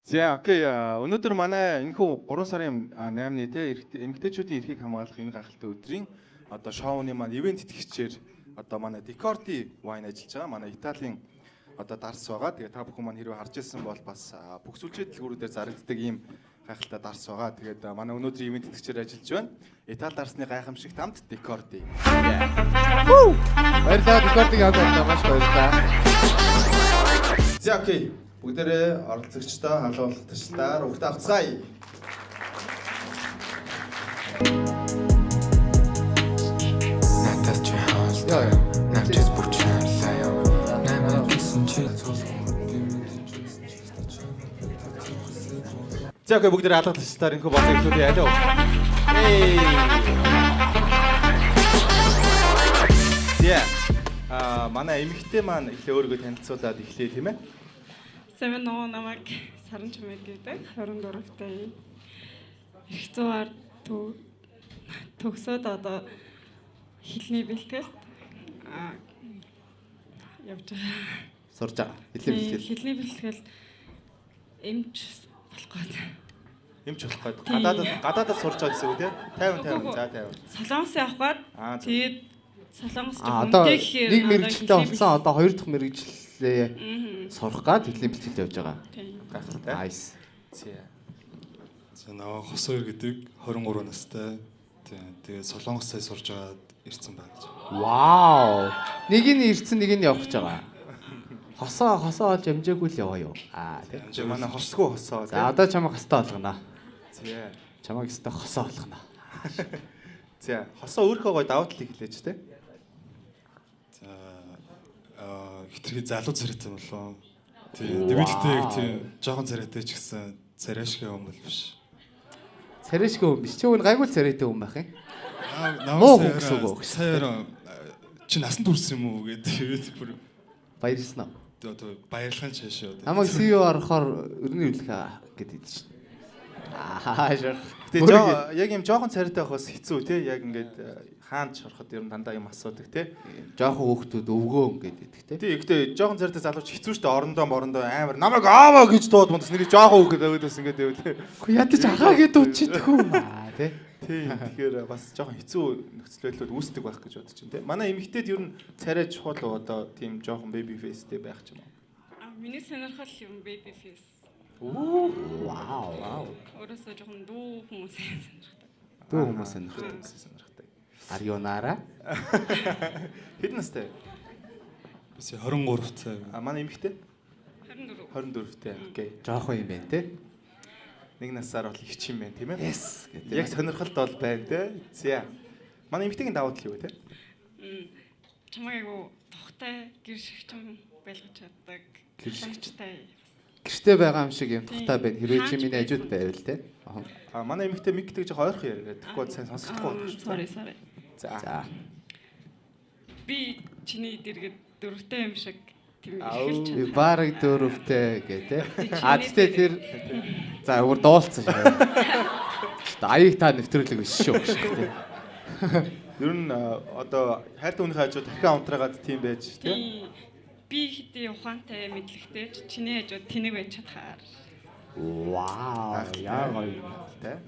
За окей өнөөдөр манай энэхүү 3 сарын 8-ны эмэгтэйчүүдийн эрхийг хамгаалах энэ гахалтай өдрийн одоо шоуны маань ивент итгэгчээр одоо манай Декорти вайн ажиллаж байгаа. Манай Италийн одоо дарс байгаа. Тэгээ та бүхэн маань хэрвээ харж ирсэн бол бас бүх сүлжээ дэлгүүрүүдээр зарагддаг ийм гайхалтай дарс байгаа. Тэгээд манай өнөөдрийн ивент итгэгчээр ажиллаж байна. Итали дарсны гайхамшигт хамт Декорти. Баярлалаа Декортигийн хамт маш баярлалаа. За окей. Бүгдээрээ оролцогчдоо халуулгатчлаар өгт авцгаая. За окей бүгдээрээ халуулгатчлаар энэхүү бацаа эхлүүлээ алуу. За манай эмэгтэй маань эхлээ өөрийгөө танилцуулаад эхлэе тийм ээ. Сэмэн нөө намайг Саран Чамэр гэдэг 24 таи. Их зугаар төгсөөд одоо хэлний бэлтгэл явж байгаа. Сурж байгаа. Хэлний бэлтгэл эмч болох гээд. Эмч болох гээд гадаадд сурж байгаа гэсэн үг тийм 50 за 50. Солонгос явах гээд тэгээд Солонгос одоо нэг мэрэгчлээ болсон одоо хоёр дахь мэрэгчлээ сурах гад хэлний бэлтгэл явж байгаа. Гайхалтай. Nice. За наваа Хосоор гэдэг 23 настай. Тэгээд Солонгос сая сурж аваад ирсэн байна гэж. Вау. Нэг нь ирсэн нэг нь явах гэж байгаа. Хосоо олж амжаагүй л яваа юу? Тийм манай хосгүй хосоо. За одоо чамайг хостой болгоно. Тийм. Чамайг өстой хосоо болгоно. За хосоо өөрхөө гой давуу талыг хэлээч те. Хитрхи залуу царайтай болоо. Тийм. Дэмэдтэй тийм жоохон царайтай ч гэсэн царайшгүй юм бол биш. Царайшгүй юм биш. Чи өөр гайгүй царайтай юм байх юм. Саяар чи насанд хүрсэн юм уу гэдэг бүр баярлсан аа. Одоо баярлахын чашаа. Намайг CEO орохоор өрний үлэх гэдэг чинь. Шах. Тэгээ яг юм жоохон царайтай байхаас хэцүү те. Яг ингээд хаанд шороход ер нь дандаа юм асуудаг те. Жоохон хүүхдүүд өвгөө ингээд идэх те. Тий, гэхдээ жоохон царайтай залууч хэцүү штэ орондоо амар намайг ааваа гэж дууд мундас нэрийг жоохон хүүхэд өгдөөс ингээд байв те. Гэхдээ ядаж ахаа гэж дуудчих юм аа те. Тий, тэгэхээр бас жоохон хэцүү нөхцөл байдлууд үүсдэг байх гэж бодож байна те. Манай эмэгтэйд ер нь царай чухал одоо тийм жоохон baby face-тэй байх ч юм уу. Миний сонирхол юм baby face. Вау. Өөрөөсөө жоохон дүү хүмүүс сонирхдаг. Дүү хүмүүс сонирхдаг. Арионара. Хэдэн настай? Бас 23 цай. Манай эмэгтэй? 24. 24-тэй. Окей. Жоохон юм байна те. Нэг насаар бол их юм байна тийм ээ. Yes гэдэг. Яг сонирхолт бол байна те. За. Манай эмэгтэйгийн давуу тал юу вэ те? Чамайг айгу тухтай гэр шигчэн байлгаж чаддаг. Гэр шигчтэй. Гэртэй Гэртээ байгаа юм шиг юм тухтай байна. Хэрвээ чи миний хажууд байвал те. Манай эмэгтэй миг гэж ойрхон яриад. Тэгэхгүй сайн сонсохгүй байна. Sorry. За. Би чиний дэргэд дөрөвтэй юм шиг тийм эхэлж би бараг дөрөвтэй гэ тэ. Тэгтээ тэр за өөр дуулцсан шээ. Аяг та нэвтрүүлэг биш шүү гэж тэ. Ер нь одоо хайртай хүнийхээ хажууд дахин унтраагаад тийм байж тийм. Би хэдий ухаантай мэдлэгтэй ч чиний хажууд тэнэг байж чадхаар. Вау. Яа гоё тэ.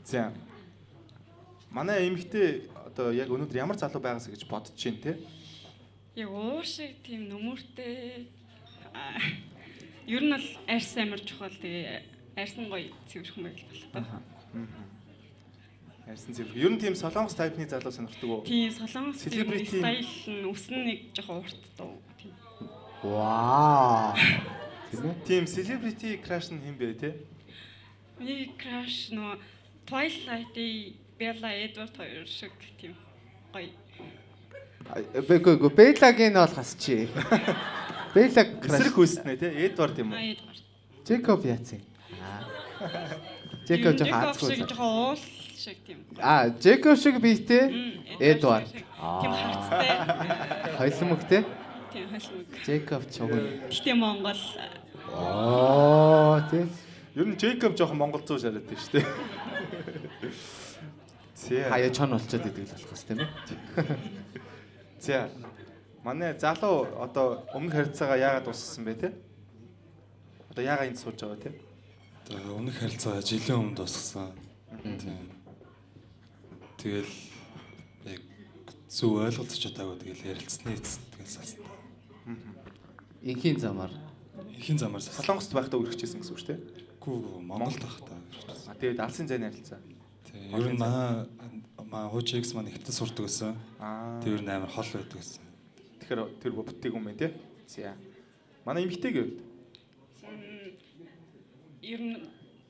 За. Манай эмэгтэй одоо яг өнөөдөр ямар залуу байгаасаа гэж бодож байна те. Яг уур шиг тийм нөмөртэй. Ер нь бол арьс амар чухал. Тэгээ арьсан гоё цэвэрхэн байл болтой. Арьсан цэвэр. Ер нь тийм солонгос тайпны залуу сонирхдаг уу? Тийм солонгос стайл нь өснө нэг жоохон урт дуу. Тийм. Вау. Тийм celebrity crush нь хэм бэ те? Миний crush нөө Twilight-ийн Bella Edward хоёр шиг тийм гоё. Бэго Беллагийн бол хасчи. Беллаг эсрэг хүйснэ те. Эдвард юм уу? Эдвард. Джекоб яац юм. Джекоб жоохон жоохон уул шиг тийм. Джекоб шиг биетэй Эдвард. Тийм харцтай. Хойломогтэй. Тийм хойлмог. Джекоб чугун. Гэтэ Монгол Тий. Ер нь Джейкоб жоохон монголзуу шараад байна шүү дээ. За. Хаяа чон болчиход идэг л болох хэвчээ тийм ээ. За. Манай залуу одоо өмнөх харилцаагаа яагаад дуусгасан бэ те? Одоо яагаад энд сууж байгаа те? Тэгээ өмнөх харилцаа жилийн өмнө дууссан. Тийм. Тэгэл яг зөв ойлголцож чадаагүй тэгэл ярилцсны эцэст тэгэл салсан. Инхийн замаар. Ихийн замаар Солонгост байхдаа үргэлжлэжсэн гэсэн үг шүү дээ. Гүү Монголд байхдаа. Тэгээд алсын зайны харилцаа. Тийм. Ер нь маа хууч X маань ихтэй сурдаг гэсэн. Тэр нь амар хол байдаг гэсэн. Тэгэхээр тэр бүтдэг юм байна те. За. Манай эмэгтэйг юу? ер нь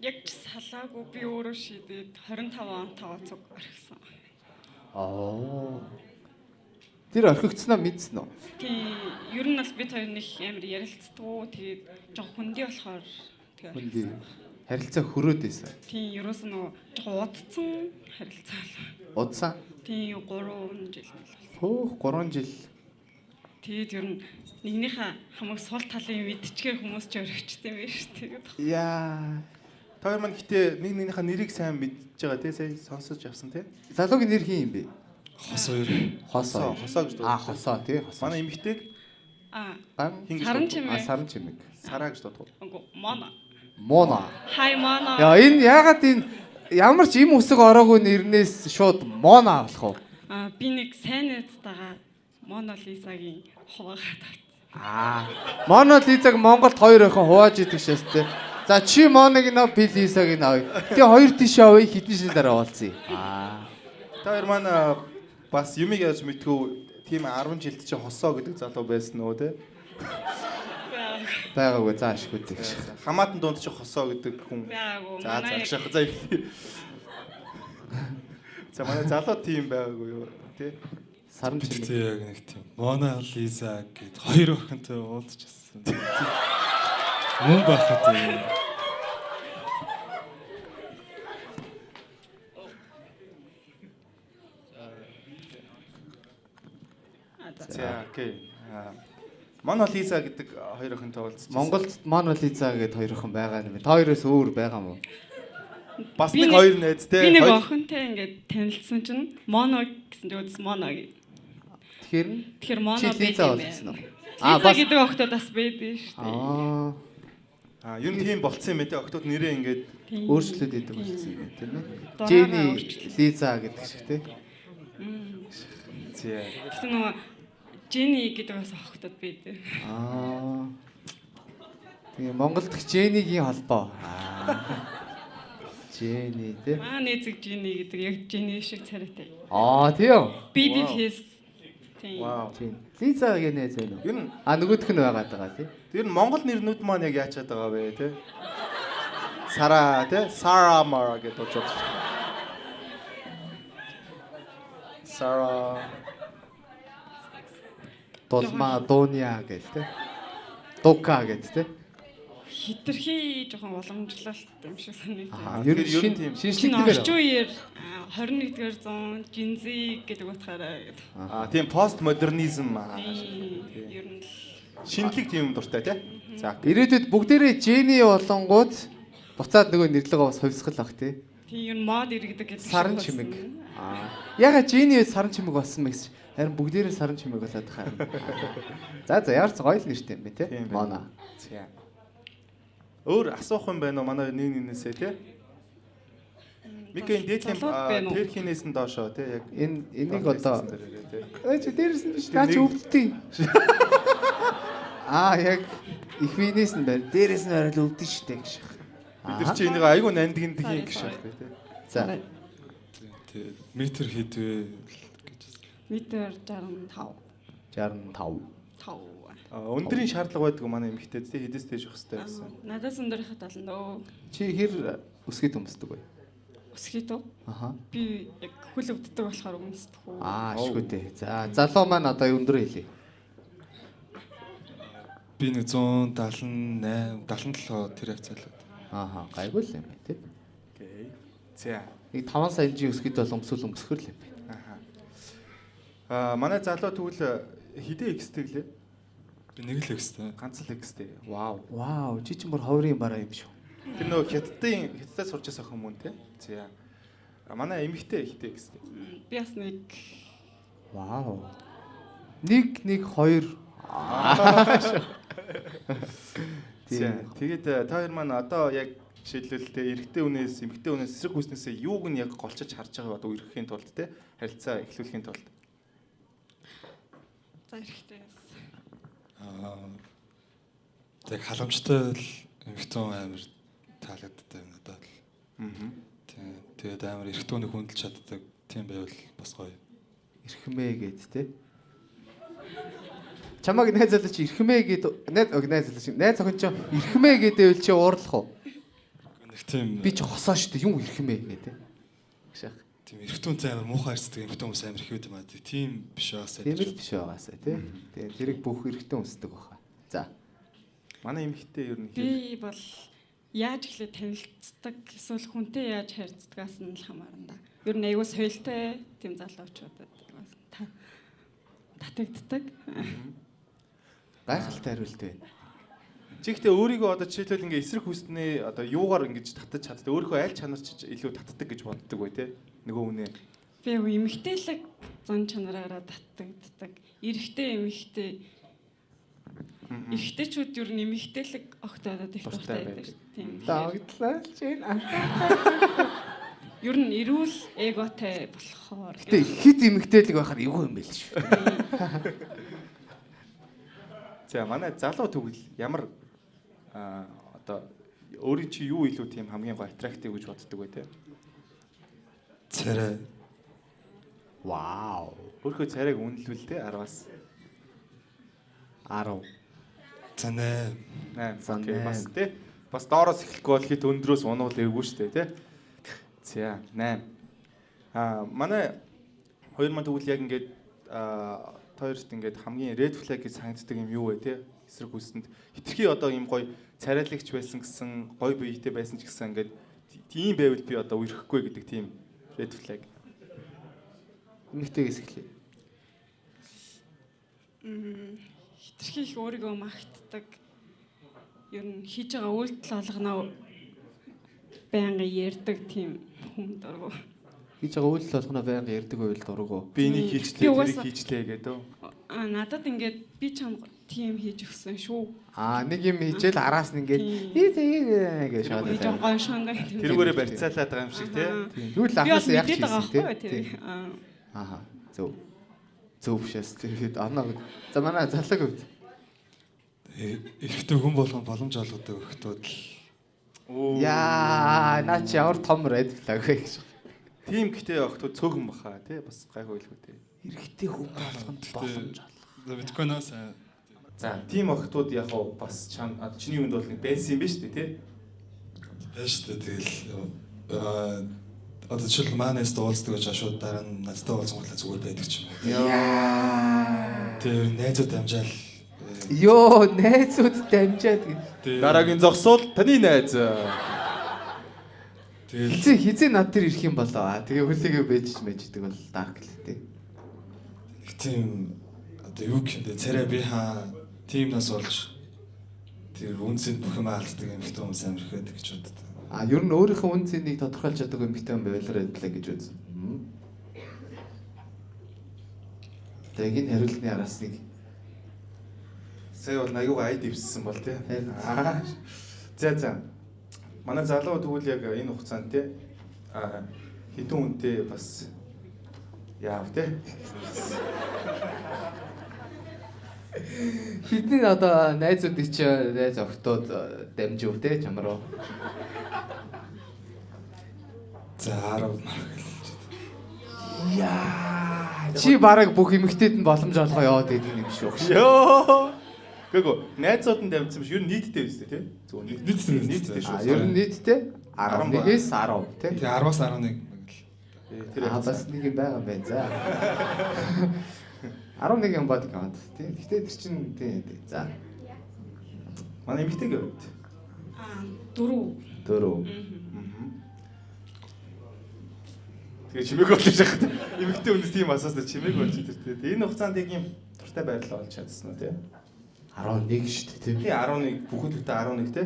яг ч салаагүй би өөрөө шийдээд 25 он тооцог орхисон. Тэр орхигдсноо мэдсэн үү? Тийм ер нь бас бид хоёр нэг амар ярилцдаг. Тэгээд жоо хүндий болохоор Хүндий. Харилцаа хөрөөд байсан. Тийм ерөөс нь жоо удцсан харилцаа. Удсан. Тийм 3 жил. Хөөх 3 жил. Тэгээд ер нь нэгнийхээ хамаг сул талын мэдчихээр хүмүүс ч өргөчтэй юм биш тэгээд. Яа. Та хоёр маань гэтээ нэг нэгнийхээ нэрийг сайн мэдж байгаа те. Сайн сонсож авсан те. Залуугийн нэр хин юм бэ? Хосоо ер. Хосоо. Хосоо гэж дуудав. Хосоо тий. Хосоо. Манай эмэгтэйг Саран чимээ. Саран чимэг. Сараа гэж дуудав. Үгүй Моно. Моно. Хай Моно. Яа энэ ягаад энэ ямар ч им үсэг ороогүй нэрнээс шууд Моно болох уу? Би нэг сайн найзтайгаа Моно Лизагийн хуваагаад Моно Лизаг Монголд хоёр охин хувааж идэг шээс тээ. За чи Моног нөө би Лизаг нөө. Тэгээ хоёр тийш явъя хитэн шил дараа уулзъя. Та хоёр маань бас юмыг яаж мэдгүй тийм 10 жилд чи хосоо гэдэг залуу байсан нөө те. Байгаагүй заашгүй дээ. Хамаатан дунд чи хосоо гэдэг хүн. байгаагүй. За загшаах за. За манай залуу тийм байгаагүй юу тий. Саран чимэг. Тэг яг нэг тийм. Мона Лиза гэд хоёр охинтой уулзчихсан. Мөн бахад юм. За окей. Моно Лиза гэдэг хоёр охинтой уулзсан. Монголд Моно Лиза гэдэг хоёр охин байгаа юм. Та хоёроос өөр байгаа мó? Бас нэг хоёр найз те. Би нэг охинтой ингээд танилцсан чинь Моно гэсэн чинь үүдс Моно гэ. Тэгэхээр Моно Лиза болсон уу? Лиза гэдэг охтод бас байдэн шүү дээ. Юу тийм болцсон юм бэ те. Охтууд нэрээ ингээд Өөрчлөлт идэв болсон юм тийм ээ. Жени Лиза гэдэг шиг тий. зэ. Тэгсэн нөгөө Жени гэдэг бас охтод байдэн. Тэгээ Монголд Женигийн холбоо. Жени тий. Нээзэг Жени гэдэг яг Жени шиг царайтай. Тийм. Биби фэс. Тийм. Вау. Лиза гэнэ зэн үү? Ер нь нөгөөх нь байгаад байгаа тий. тэр нь Монгол нэрнүүд маань яг яачаад байгаа вэ те. Сара те. Сара Мара гэдэг утгаар. Сара Дулма Дония гэл тий. Дука гэд тий. Хитрхи жоохон уламжлалт юм шиг санагдав. Ер нь шинжлэхтэйгээр Орчин үеэр 21-р зуун Жинзи гэдэг утгаараа тийм пост модернизм ер нь шинэлэг тийм юм дуртай тий. За ирээдүйд бүгдээрээ Жени болонгууд буцаад нөгөө нэрлэгээ бас хувьсгал ах тий. тийм ер нь мод иргэдэг гэдэг. Саран чимэг. Яга Жени саран чимэг болсон мэгс. Харин бүгдээрээ саран чимэг болоод хаа. За ямар ч гоё л нэртэй юм бэ тий. Моно. За. Өөр асуух юм байна уу манай нэг нэгнээсээ тий? Микэн дээдлийн тэрхинээс нь доошоо тий яг энийг одоо чи дээрээс нь биш наа чи өвддөг. Яг их винээс нь байна. Дээрээс нь орол өвдөн штэ гэж. Бид нар чи энийг айгүй нандин тхийн гэж байна тий. За. Тэг метр хийдвэ гэж. Метр 65. 65. Өндрийн шаардлага байдаг манай эмэгтэй тий хэдээс дэж явах хэрэгтэй байсан. Надаас өндөрхөд болно. Чи хэр өсгийд өмсдөг вэ? Өсгийд үү? Би яг хөл өвддөг болохоор өмсдөг үү. Ашгүй дээ. За залуу маань одоо өндөр хэлье. Би нэг 178 77 тэр хавцаалаад. Гайгүй л юм тий. Окей. За Нэг 5 саяны өсгөд бол өмсөхөр л юм байна. Манай залуу тэгвэл хідээ экстэй гэлээ. Би нэг л өгстэй. Ганц л экстэй. Вау. Вау, чи ч мөр ховрын бараа юм шүү. Тэр нөө хятадтай сурч байсан хүмүүс те. За. Манай эмэгтэй хідээ экстэй. Би бас нэг Вау. 1 2 За. Тэгээд та хоёр маань одоо яг жишээлбэл эрэгтэй хүнээс эмэгтэй хүнээс эсрэг хүснээсээ юуг нь яг голчиж харж байгаа одоо үерхэхийн тулд те харилцаа эхлүүлэхийн тулд. за эрэхтэй. Яг халамжтай л эмэгтэй амар таалагддаг юм надад л. Тэгээд амар эрэгтэй хүнийг хүндэлж чаддаг тийм байвал бас гоё. Ирхмээ гэд те. Чамаг найзалж ирхмээ гэд найз охин ч ирхмээ гэдээвэл чи уурлах уу? Нэг тийм Би ч хосоо штэ юм ирхмээ гэ те. Гшаах. тийм эрэгтэй амар муухай харцдаг эмэгтэй хүмүүс амар их байд юм аа. Тийм биш байгаасаа. Тийм л биш байгаасаа те. Тэгээ тэрийг бүх эрэгтэй өмсдөг баха. За. Манай эмэгтэй ер нь Би бол яаж ихлэ танилцдаг эсвэл хүнтэй яаж харьцдагаас нь л хамаарна да. Ер нь аюу соёлтой тийм залуучуудад бас татагддаг. Гайхалтай хариулт байна. чи ихтэй өөрийгөө одоо жишээлбэл ингээ эсрэг хүснээ одоо юугаар ингэж татаж чаддаг өөрийнхөө аль чанар ч илүү татдаг гэж боддог бай те. Нөгөө үнэ. Би эмэгтэйлэг зан чанараараа татагддаг. Эрэгтэй эмэгтэй эрэгтэйчүүд ер нь эмэгтэйлэг огтойдод их дуртай байдаг шүү. Тийм. Дагдлаа л чинь. Ер нь эрүүл эготой болохоор. Гэтэ хэд эмэгтэйлэг байхаар эвгүй юм байл шүү. За манай залуу тэгвэл ямар одоо өөрийн чи юу илүү тийм хамгийн гоё аттрактив гэж боддог бай те. Царай. Вау. Өөрийнхөө царайг үнэлвэл те 10-аас 10. За 8. За, Окей, 8. бас те. Бас доороос эхлэхгүй бол хит өндрөөс унуул эвгүй шүү дээ те. За 8. Манай хоёр маань тэгвэл яг ингээд хоёрт ингээд хамгийн red flag гэж санагддаг юм юу вэ те? Эсрэг хүсэнд хитрхи одоо юм гоё царайлагч байсан гэсэн гоё биетэй байсан ч гэсэн ингээд тийм байвал би одоо үерхэхгүй гэдэг тийм red flag. Эмэгтэйгээс эхлэе. Хитрхи их өөрийгөө магтдаг. Ер нь хийж байгаа үйлдэл алганаа байнга ярьдаг тийм хүн дургу. Хийж байгаа үйлдэл болгоно байнга ярьдаг байвал дургу. Би энийг хийжлээ, тэрийг хийжлээ гэдэг. Надад ингээд би чам тийм хийж өгсөн шүү. Нэг юм хийжэл араас нь ингээд гэж шууд Би жоо гоншонд Тэрүүгээрээ барьцаалаад байгаа юм шиг те. Тэгвэл анхаас яг хийсэн тийм. Зөв. Зөв шээс тэгээд за манай залууг үед Эрэгтэй хүн болгон боломж олгодог өгтүүд л. яа наа чи ямар том red flag вэ гэж. Тийм гэхдээ охтууд цөөхөн баха те бас гайгүй байлгүй те. Эрэгтэй хүн болгонд боломж За битгүй наа сайн. За тийм охтууд яг уу бас чам чиний үнд бол нэг байсан юм байна шүү дээ те. Байж та тэгэл одоо жишээл манайс дуулцдаг гэж шууд дараа нь надтай уулзсан болохоор зүгээр байдаг ч юм уу. Яа. Тэр найзууд амжаал. Йоо найзууд дамжаад Дараагийн зогсвол таны найз. Тэгэл хизээ над тэр ирэх юм болоо. Тэгээ хөлийгээ бэж мэждэг бол dark л тий. нэг тийм одоо юу гэхэ царай би хаа тимнаас болж тэр үнцэнд бүх юм алддаг юм хэвээр хүмүүс амирх байдаг гэж боддог. Ер нь өөрийнхөө үн цэнийг тодорхойлж чаддаг эмэгтэй юм байвал red flag гэж үзсэн. Тэгээд энэ хариултны араас нэг Сая бол аюу ай дэвссэн бол тий. За. Манай залуу тэгвэл яг энэ хугацаанд тий хэдэн үнэтэй бас яав тий. Хэдний одоо найзуудыг чи найз охтууд дамжив те чамруу. За 10 Яа. Чи бараг бүх эмэгтэйд нь боломж олгоо яваад байдаг юм шүү. Йоо. Гэхдээ найзууд нь дамжсан биш. Ер нь нийтдээ биз дээ тий. Зөв нийтдээ шүү. Ер нь нийтдээ 11-ээс 10 те. Тэгээ 10-аас 11 Тэр бас нэг юм байгаа юм байна. За. 11 юм бод гэнт. Тий. Гэхдээ тэр чинь тий. За. манай эмэгтэйгээ үед. 4. 4. Тэгээ чимээг болж яхад эмэгтэй хүнээс тийм асуусан чимээг болж тэр тий. Энэ хугацаанд яг юм туртай байрлал олж чадсан уу тий? 11 шүү дээ Тий 11 бүхэл бүтэн 11 тий.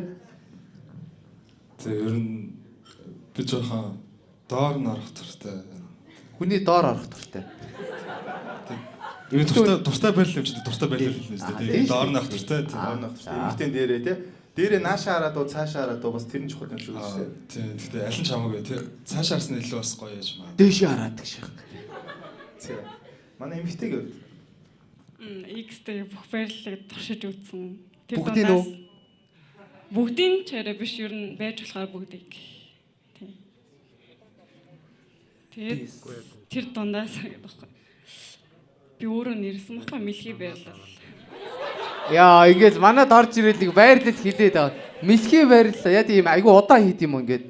Тэгээ ер нь би жоохон доор нь орох туртай. хүний доор орох туртай. Ер нь дуртай байрлал юм чи дуртай байрлал хэлнэ шүү дээ. Тэгээ доор нь орох туртай. Доор нь орох туртай. Эмэгтэй дээрээ тий. Дээрээ наашаа хараад уу цаашаа хараад уу бас тэр нь чухал юм шиг үү? Тийм. Тэгтээ аль нь ч хамаагүй тий. Цаашаа харсан илүү бас гоё яж маа. Дээшээ хараад гэж шиг. Тий. Манай эмэгтэй гэв. X-тэй бүх байрлалыг туршиж үзсэн. Бүгдийн үү? Бүгдийн ч арай биш ер нь байж болохоор бүгдийг. Тий. Тэгээд тэр дундаас гэдэг байхгүй. Би өөрөө нэрсэн байхгүй мэлхий байрлал. Яа, ингээд манад орж ирэл нэг байрлал хилээд байгаа. Мэлхий байрлал яа тийм айгу удаан хийд юм ингээд.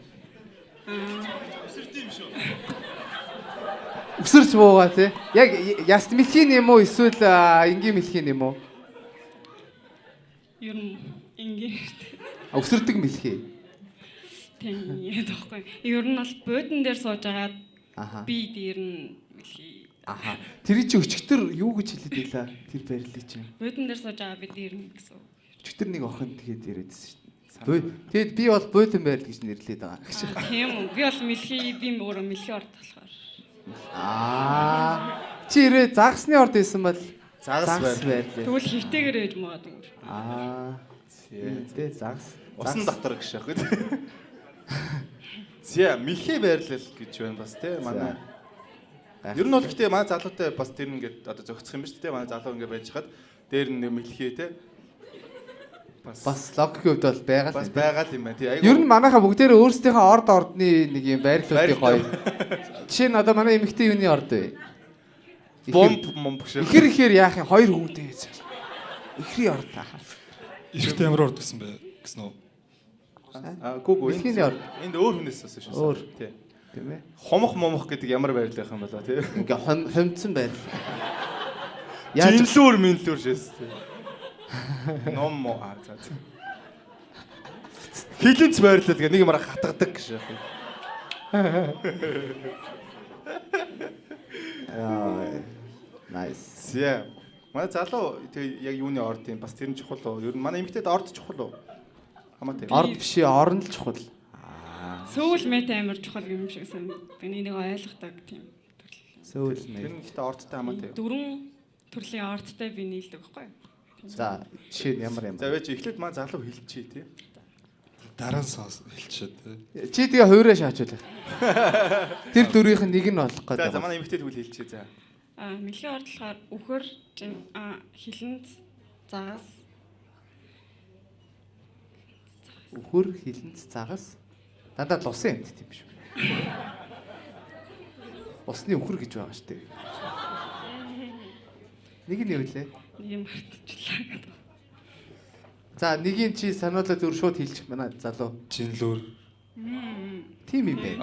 Өсөрч буугаа тий. Яг яс мэлхийн юм уу эсвэл энгийн мэлхийн юм уу? Ер нь ингийн Өсөрдөг мэлхий. тийм яадаг байхгүй. Ер нь бол буудан дээр сууж агаад Аха. би дээр нь мэлхий. Аха. Тэр чи өчтөр юу гэж хэлээд байлаа? Тэр байрлалыг чи. Буудан дээр сууж байгаа би дээр нь гэсэн. Өчтөр нэг охин тэгээд яриадсэн шүү дээ. Тэгэд би бол буудан байрлал гэж нэрлээд байгаа. Тийм үү. Би бол мэлхий би өөрөө мэлхий орд болохоор. Чи ирээ загсны орд исэн бол Загас байрлал. Тэгвэл хөвтэйгээр ээж магадгүй. Тэ загс. Усан дотор гэж яах вэ? Зя мэлхий байрлал гэж байна бас тий манай. Ер нь бол гэхдээ манай залуутай бас тэр ингээд одоо зөгцөх юм биш тий манай залуу ингээд байж хаад дээр нь мэлхий тий Бас логикийн хувьд бол байгаа л. бас байгаа л юм байна тий. Ер нь манайхаа бүгдээрээ өөрсдийнхөө орд ордны нэг юм байрлалуудыг гоё. Жишээ нь одоо манай эмэгтэй юуны орд вэ? бомб шиг. Ихэр яах юм хоёр хүүтэй гэж. Ихрийн орд таа. Ирэхтэй ямар орд гэсэн бэ гэсэн үү? Гүг Мэлхийний орд. Энд өөр хүнээс асуусан шүү. Өөр. Тий. Тийм ээ. Хомох момох гэдэг ямар байрлал байх юм болоо тий. Ингээ хомцсон байрлал. Жинлүүр минлүүр шээс. Ном мо за. Хилэнц байрлал гэх нэг юмараа хатгадаг гэж яах вэ? Nice. Зя. Манай залуу тэг яг юуны орд юм бас тэр нь чухал уу? Ер нь манай эмэгтэйд орд чухал уу? Хамаатай. Орд биш орон л чухал. Сөүл мэт амар чухал юм шиг санагдав. Энийг ойлгодог тийм төрөл. Сөүл Тэр нэ. нь ихтэй ордтой хамаатай. Дөрвөн төрлийн орттой би нийлдэг байхгүй юу? За жишээ нь ямар юм. За вэж эхлээд манай залуу хэлчихье тий. Дараа нь сонс хэлчихэд тий. Чи тэгээ хуураа шаачуул. Тэр дөрвийнх нь нэг нь болох За гэдэг. манай эмэгтэйд үл хэлчихье за. Мэлхий орд болохоор үхэр хилэнц загас Үхэр хилэнц цагаас дандаа лусын амт тийм шүү. Усны үхэр гэж байгаа шүү дээ. Нэг нь юу лээ? нэг мартчихлаа гэдэг. За нэгийг чи сануулаад өр шууд хэлчих манай залуу. Жинлүүр. Тийм юм бэ.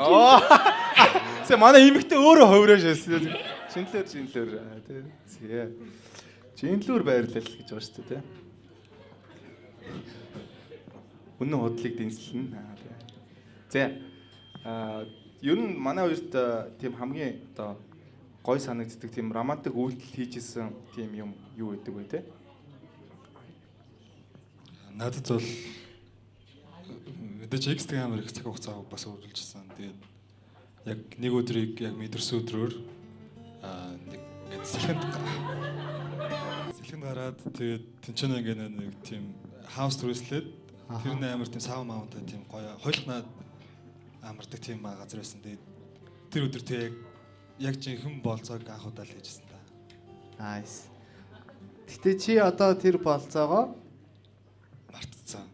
Сэ манай эмэгтэй өөрөө ховроо шээс. Жинлүүр тий. Зя. Жинлүүр байрлал гэж байгаа шүү дээ тий. Үнэн худлыг дэнслэн. За. Ер нь манай хоёрт тийм хамгийн одоо гой санагддаг тийм романтик үйлдэл хийжсэн тийм юм юу гэдэг вэ те? Надад бол мэдээж экстра амар их цаг хугацаа бас үргэлжилсэн. Тэгээд яг нэг өдрийг яг мэдэрсэн өдрөөр нэг сэлхэнд гараад тэгээд тэнцэнэ ингээ нэг тийм хаус түрээслээд тэр нь амар тийм сав маунтай тийм гоё хойлохнаад амардаг тийм газар байсан. Тэгээд тэр өдөр тэг яг жинхэнэ болцоог анх удаа л хийжсэн та. Nice. Гэтэ чи одоо тэр болцоогоо Мартцсан.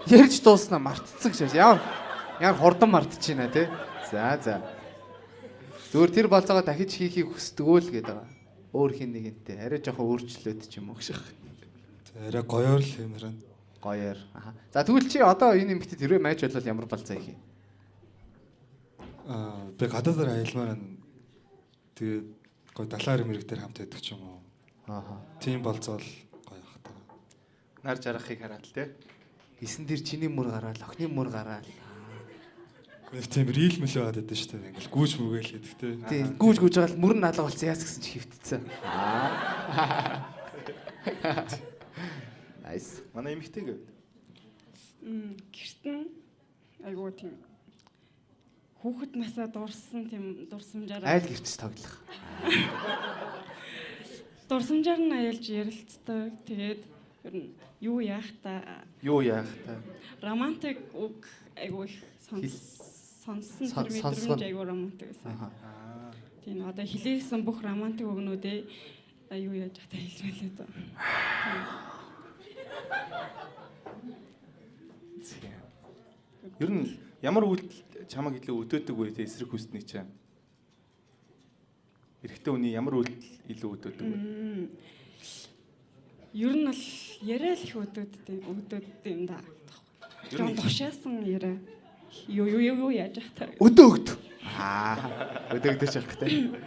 ярьж дууснаа мартцсан гэж ямар хурдан мартчихна тий. За. Зүгээр тэр болцоогоо дахиж хийхийг хүсдэг л гэдэг байгаа. Өөр хин нэгэнтэй арай жоохон өөрчлөөд ч юм уу гэх шиг. Арай гоёор л хэмэрэн. Гоёор. Аха. За тэгвэл чи одоо энэ эмэгтэй тэрвээ майж болвол ямар болцоо хийх юм? Би гадаадаар аялмаар байна. Тэгээд гой далаар мэрэг дээр хамт байдаг ч юм уу. Ааха. Тийм болцоол гоё хата. Нар жарахыг хараад те. Эсэн дээр чиний мөр гараал, охины мөр гараал. Нэг тийм рил мөлөө хаад байдаг шүү дээ. Ингээл гүүж мүгээл гэдэгтэй. Тийм гүүж байгаа л мөр нь алга болсон яас гэсэн чи хөвтцсэн. Nice. Манай эмэгтэй гэв. Гэрт нь айгуу тийм хүүхэд насаа дурсан тийм дурсамжаар Айл гэртч тоглох. дурсамжаар нь аялж ярилцдаг. Тэгээд ер нь юу яах та романтик үг айгуу их сонссон тэр мэдрэмж айгуу романтик байсан. Тийм одоо хэлээсэн бүх романтик үгнүүдээ аюу яаж хата хэлж байлаа даа. Ер нь ямар үйлдэл чамайг илүү өдөөдөг вэ те эсрэг хүсний чинь? Эрэгтэй хүний ямар үйлдэл илүү өдөөдөг вэ? Ер нь бол яриа л их өдөөд юм да. Ер нь тушаасан яриа. Юу яаж хата. Өдөөгд. Өдөөгдөж явах гэдэг.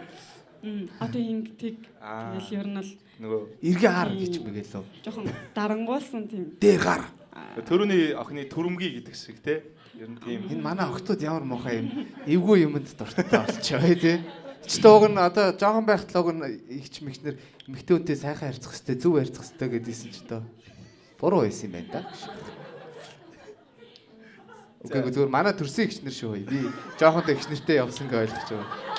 Одоо ингэдэг тэгэл ер нь л Нөгөө эргээ хар гэж мэгээлөө. жоохон дарангуулсан тийм. Дээр гар. төрөний охины түрэмгий гэдэг шиг те. Ер нь тийм. Энэ манай охтууд ямар муухай юм. Эвгүй юмд дуртай болчихоо тий. Ч тууг нь одоо жоохон байхад лог нь ихч мэгчнэр эмэгтэй хүнтэй сайхан харьцах хэвээр зөв харьцах хэвээр гэдээсэн ч доо. Буруу байсан юм байна да. Үгүй зүгээр манай төрсөн ихчнэр шүү. Би жоохон ихч нартай явсан гэж ойлгож байгаа.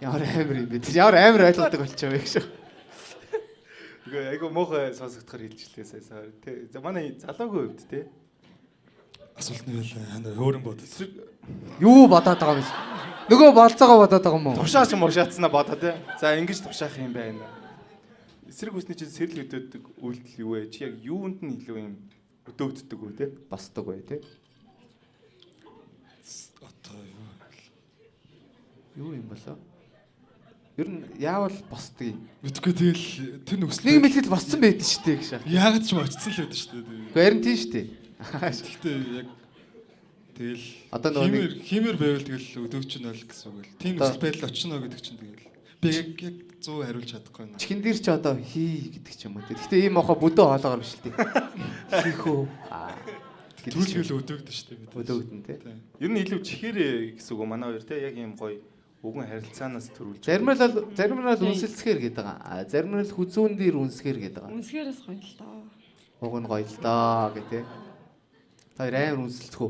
Ямар амар юм бэ? Ямар амар ойлгодог болчихоо байх шүү. Үгүй айгу муухай сонсогдохоор хэлжлээ сая. Тэ. За манай залуугийн хувьд те. Асуулт нь л хөөрөн бод. Юу бодоод байгаа юм бэ? Нөгөө болцоогоо бодоод байгаа юм уу? Тушаач мушаацнаа бодоо те. За ингэж тушаах юм байна. Эсрэг хүсний чинь сэрэл өдөөдөг үйлдэл юу вэ? Чи яг юунд нь илүү юм өдөөгддөг үү те? Босдог бай тий. Одоо Юу юм болоо? Ер нь яавал босдог юм. мэдгүй тэгэл тэр нөхцөл Нэг мэлхэд босцсон байдэн шүү дээ гэж. яагаад ч юм очсон л байдаг шүү дээ. Гэхдээ харин тийм шүү дээ. Гэхдээ яг тэгэл Одоо нөгөө химэр байвал тэгэл өдөгч нь бол гэсэн үг л. Тийм нөхцөл байдал очно гэдэг чинь тэгэл би яг 100 хариулж чадахгүй байна. чихэн дээр ч одоо хий гэдэг ч юм уу. Гэхдээ ийм мохо бүдөө хоолоогоор биш л дээ. Хийхөө. Түлхэл өдөөгдөн шүү дээ бид. Өдөөгдөн тий. Ер нь илүү чихэрээ гэсэн үг манай хоёр те. Яг ийм гоё үгэн харилцаанаас төрүүлж. Зарим нь бол үнсэлцгээр гээд байгаа. Зарим нь хүзүүн дээр үнсгээр гээд байгаа. Үнсгээрээс гоё л доо. Уг нь гоё л доо гэ тий. Тэр амар үнсэлцгүү.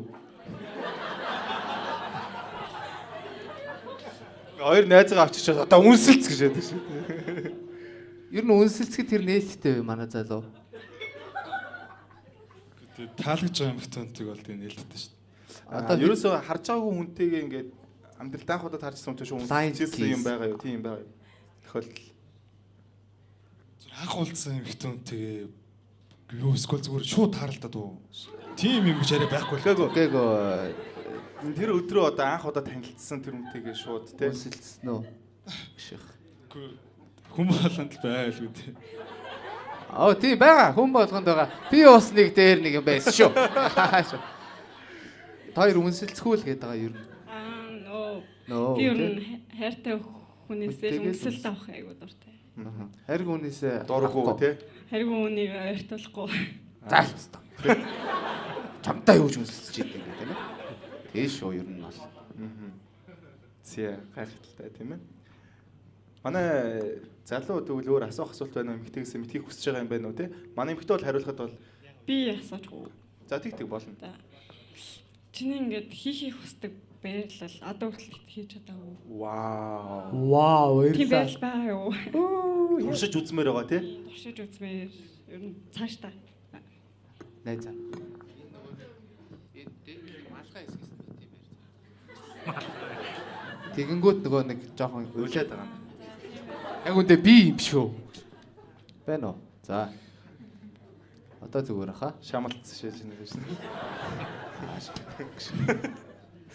Хоёр найзгаа авчирчаад одоо үнсэлц гэж яддаг шүү. Ер нь үнсэлцгэд тэр нээлттэй бай манай залуу. Таалагдж байгаа эмхтэнтиг бол тийм нээлттэй шүү дээ. Одоо ерөөсөө харж байгаагүй хүнтэйгээ ингээд амьдрал даах удаад харжсан хүнтэй шүү үнсэлцсэн юм байгаа юу? Тийм байгаа юу? Тохиолдол. Анх уулзсан эмхтэнтэйгээ юу эсвэл зүгээр шууд тааралдаад уу? Тийм юм гэж яриа байхгүй л. Гээгөө Тэр өдрөө одоо анх удаа танилцсан тэр хүнтэйгээ шууд те. үнсэлцсэн үү? Гших. Хүн болгонд л байлгүй тий. Тийм байгаа. Хүн болгонд байгаа. Би бас нэг дээр нэг юм байсан шүү. Тэр үнсэлцгүй л гээд байгаа ер нь. Нөө. Би ер нь хайртай хүнээсээ үнсэлт авах айгуу дуртай. Хариг хүнээсээ Дурггүй те. Харин үнийг ойртуулахгүй. заалцдаг. Чамтай юу ч үнсэлж идэв гэдэг юм. Тий шүү ер нь бол. Зэ гайхалтай тийм ээ. Манай залуу тэгвэл өөр асуух асуулт байна уу? Эмэгтэйгээс мэдхийг хүсэж байгаа юм байна уу те? Манай эмэгтэй бол хариулахад бол Би асуучгүй. за тэг болно. Чиний ингээд хийхийг хүсдэг байрлал одоо хүртэл хийж чадаагүй. Вау. Тийм байл байгаа юу? Туршиж үзмээр байгаа те? Туршиж үзмээр ер нь цааш та. Найзаа. Тэгэнгүүт нөгөө нэг жоохон Үлээд байгаа юм. яг үндэ би юм шүү. Байна уу? За. Одоо зүгээр хаа. Шамалт шээж нэг шин.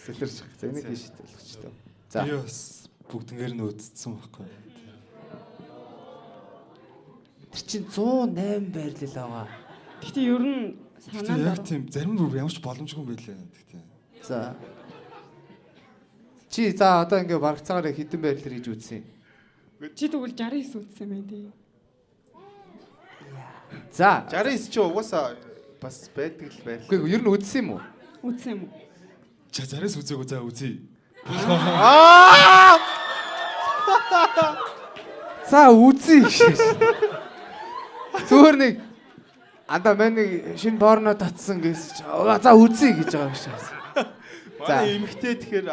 Сэлэрч. За энийг хийж төлөвчтэй. За. Би бас бүгднгээр нь үдцсэн байхгүй. Тэр чинь 108 байрлал байгаа. Гэхдээ ер нь Гэхдээ яг тийм зарим бүр ямар ч боломжгүй байлаа гэхдээ. За. Чи за одоо ингээ барагцаагаар хідэн байрлал хийж үзсэн. чи тэгвэл 69 үтсэн юм тий. За. 69 чи угаасаа бас байдаг л байл. Үгүй ер нь үзсэн юм уу? Үзсэн юм уу? За зараас үзээгүй за үзье. За үзье гэж. Зүгээр нэг анда мань нэг шинэ порно татсан гэж. За үзье гэж байгаа юм шиг. Манай эмэгтэй тэгэхээр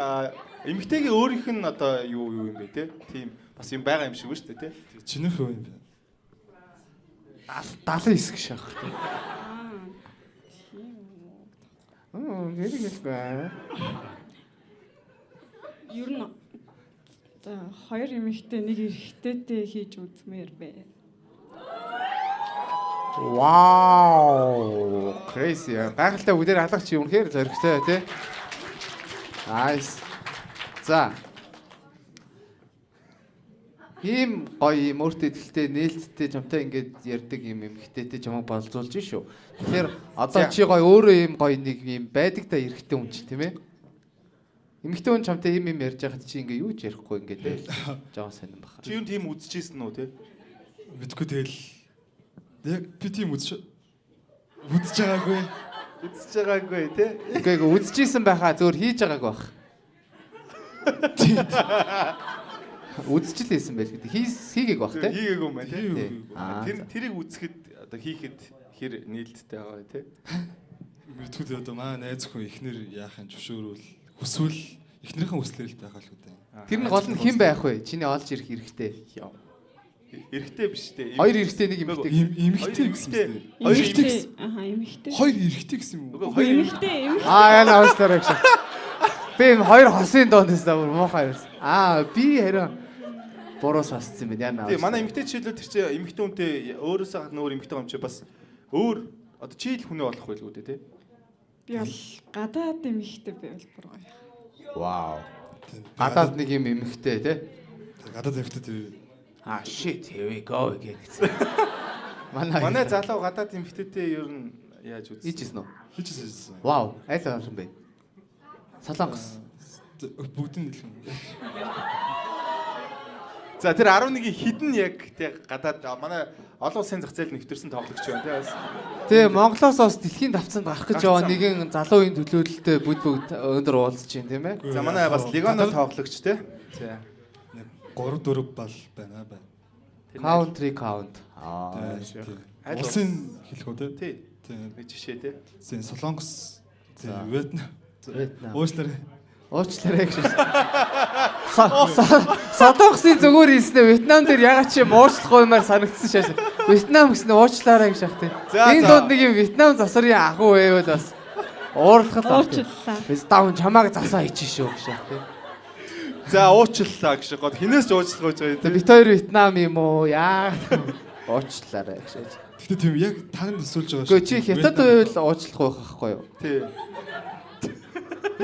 эмэгтэйгийн өөрийнх нь одоо юу юм бэ те? Тийм бас юм байгаа юм шиг байна шүү дээ те. Чинийх юу юм бэ? 79 гэж шахах. Тийм үү. Гэрэгтэй. Ер нь за хоёр эмэгтэй нэг эрэгтэйтэй хийж үзмээр бай. Вау! Crazy. Гайхалтай үдээр алгах чи үнэхээр зоригтой тий. Nice. За. Ийм гоё юм өөртөө ихтэй нээлттэй жамтай ингээд ярддаг юм эмхтэйтэй чамайг болзуулж шүү. Тэгэхээр одоо чи гоё өөрөө ийм гоё нэг юм байдаг та эрэгтэй хүн чи тийм ээ. Эмхтэй хүн чамтай ийм юм ярьж байхад чи ингээ юу ч ярихгүй ингээд жоо сонирн баха. Чи юу тийм үзчихсэн үү те? Мэдгүй тэгэл яг би тийм үзэж байгаагүй. Үзэж байгаагүй те? Үгүй үзчихсэн байхаа зөөр хийж байгааг байх. Үзчихлээсэн байл гэдэг. Хийгээг бах те. Хийгээгүй юм байна те. Тэрийг үзэхэд одоо хийхэд хэр нээлттэй байгаа те. Мэдгүй одоо маа найз хүн ихнэр яахын зөвшөөрөл хүсвэл ихнэрийн хүслээр л байгаа л үү. Тэр нь гол нь хэн байх вэ? Чиний олж ирэх хэрэгтэй. Эрэгтэй биш те. Хоёр эрэгтэй нэг эмэгтэй. Эмэгтэй гэсэн юм. Эмэгтэй. Аха эмэгтэй. Хоёр эрэгтэй гэсэн юм уу? Хоёр эмэгтэй. Яна уучлаарай гэж. Би энэ хоёр хосын дооноос давар муухай байсан. Би харин буруу сонссон юм байна. Тийм манай эмэгтэй чиглэл тэр чинь эмэгтэй хүнтэй өөрөөсөө гадна өөр эмэгтэй юм чи бас өөр одоо чийл хүнээ болох байлгүй дээ те. Би бол гадаад эмэгтэй байвал бүр гоё. Вау. Гадаад нэг юм эмэгтэй те. Гадаад эмэгтэй тэр Shit, here we go again. Манай залуу гадаад эмэгтэйтэй ер нь яаж үзсэн? Хийжсэн үү? хийжсэн. Вау, айл олон бэ. Солонгос. Бүгд нь хэлэн. За тэр 11-ийн хідэн яг тэг гадаад манай олон улсын зах зээл нэвтэрсэн тоглогч байна те бас. Тэгээ Монголоос бас дэлхийн давцанд гарах гэж байгаа нэгэн залуугийн төлөөлөлтөд бүгд өндөр уулзж байна тийм ээ. За манай бас легоно тоглогч те. За 3-4 бал байна. Country count. Улсын хэлэх үү те? Тий. Тийм. Нэг жишээ те. Зэн Солонгос, зэн Вьетнам. Вьетнам. Уучлаарай гэж. Солонгосын зүгээр хэлснээр Вьетнам дээр ягаад чи уучлахгүй юмар санагдсан шааш. Вьетнам гэснээр уучлаарай гэж шахтыг. Энэ донд нэг юм Вьетнам засварын ахуй байвал бас уурлах л. Уучлалаа. Вьетнам чамааг засаа хийчих шүү гэж шахтыг. За уучлалаа гэж гол хинээс ч уучлах гэж байгаа. Бид хоёр Вьетнам юм уу? Яа. Уучлаарай гэж. Гэтэ тийм яг танд төсөөлж байгаа шүү. Гэхдээ чи хятад байвал уучлах байх байхгүй юу? Тий.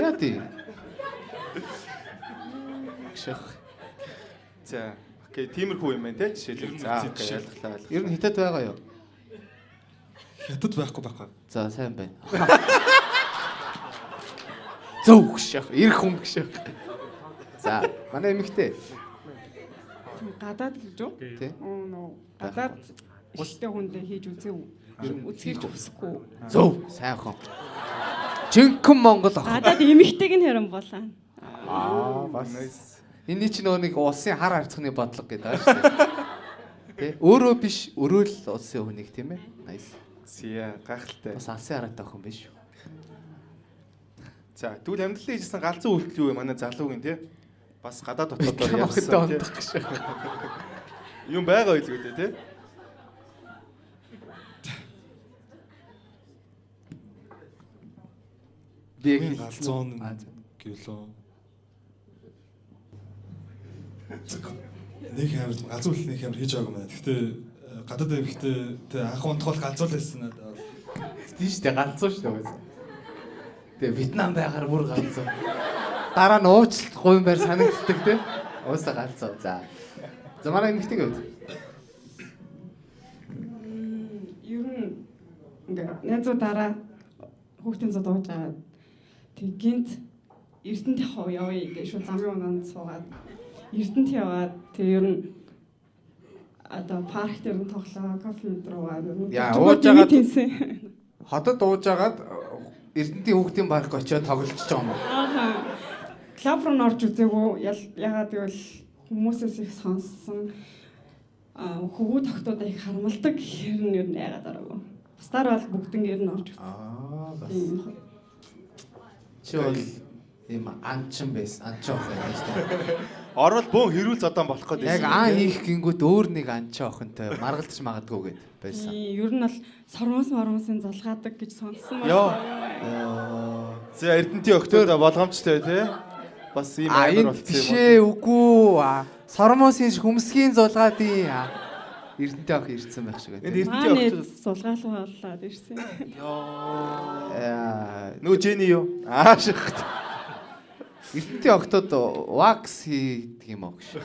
Яа тий. За окей тиймэрхүү юм байна те жишээлбэл. За окей ялглаа. Ер нь хятад байгаа юу? Хятад байхгүй. За сайн байна. Зөв гших, ирэх хүн гших. За манай эмэгтэй. Гадаад гэж үү? Тий. Гадаад ихтэй хүндээ хийж үзээв. Үзхийг хүсэхгүй. Зөв, сайн хон. Жинхэнэ Монгол ах. Гадаад эмэгтэйг нь харин болоо. Бас. Эний чинь нэг улсын хар харцагны бодлого гэдэг байгаа шүү дээ. Тэ? Өөрөө биш, өрөөл улсын хүнийг тийм ээ. Nice. Зя гайхалтай. Бас алсын хараатай охин биш шүү. За тэгвэл амьдралын хийжсэн галзуу үйлдэл юу вэ манай залуугийн те? Бас гадаад дотоодоор явсан те. Юм байгаа байлгүй дээ те? Би галзуун гэлөө. Нэг амар галзуул нэг амар хийж байгаагүй маа. Гэхдээ гадаад эмэгтэй тэ анх унтхол галзуул байсан надад. тийш дээ галзуу шүү дээ. Тэгээ Вьетнам байгаар бүр галзуу. Дараа нь уучлахгүй юм байр санагддаг те. Уусаа галзуу. За манай эмэгтэй гэв. Ер нь ингээ найзуудаараа хүүхдийн зод ууж байгаа. Тэг гинт Эрдэнэт явъя гэж шууд замын унаанд суугаад Эрдэнэт яваад тэг ер нь одоо парк дээр нь тоглоо кофе руугаа Яа ууж байгаа тийсэн. Хотод дуужгаад Эрдэнтийн хүүхдийн парк очиод тоглолцож байгаа юм уу? Аа. Клуб руу орж үзээгүй. Ягаад гэвэл хүмүүсээс их сонссон. Хөвгүү тогтоод их хармалдаг гэхээр нь ер нь ягаад араагүй. Бусдаар бол бүгдэн ер нь орж үзсэн. Бас Тийм. чи бол ийм анчин байсан. Анчин охин байж таа. Орвол бөөн хэрүүл зодон болох гээд Яг аан хийх гингүүд өөр нэг анчин охинтой маргалдаж магадгүй гэд байсан. Ер нь бол сормосын залгаадаг гэж сонссон Йоо. байна. За Эрдэнтийн өгтөд болгоомжтой тий. Бас ийм амар болсон юм уу? Бишээ үгүй. Сормосын хүмсгийн зулгаадын Эрдэнтийн охин ирсэн байх шиг Энд байна. Эрдэнтийн Манай өгтөд сулгаалуулаад ирсэн. нөгөө Жени юу? Шигт. Эрдэнтийн охтод вакс хийдэг юм уу гэж.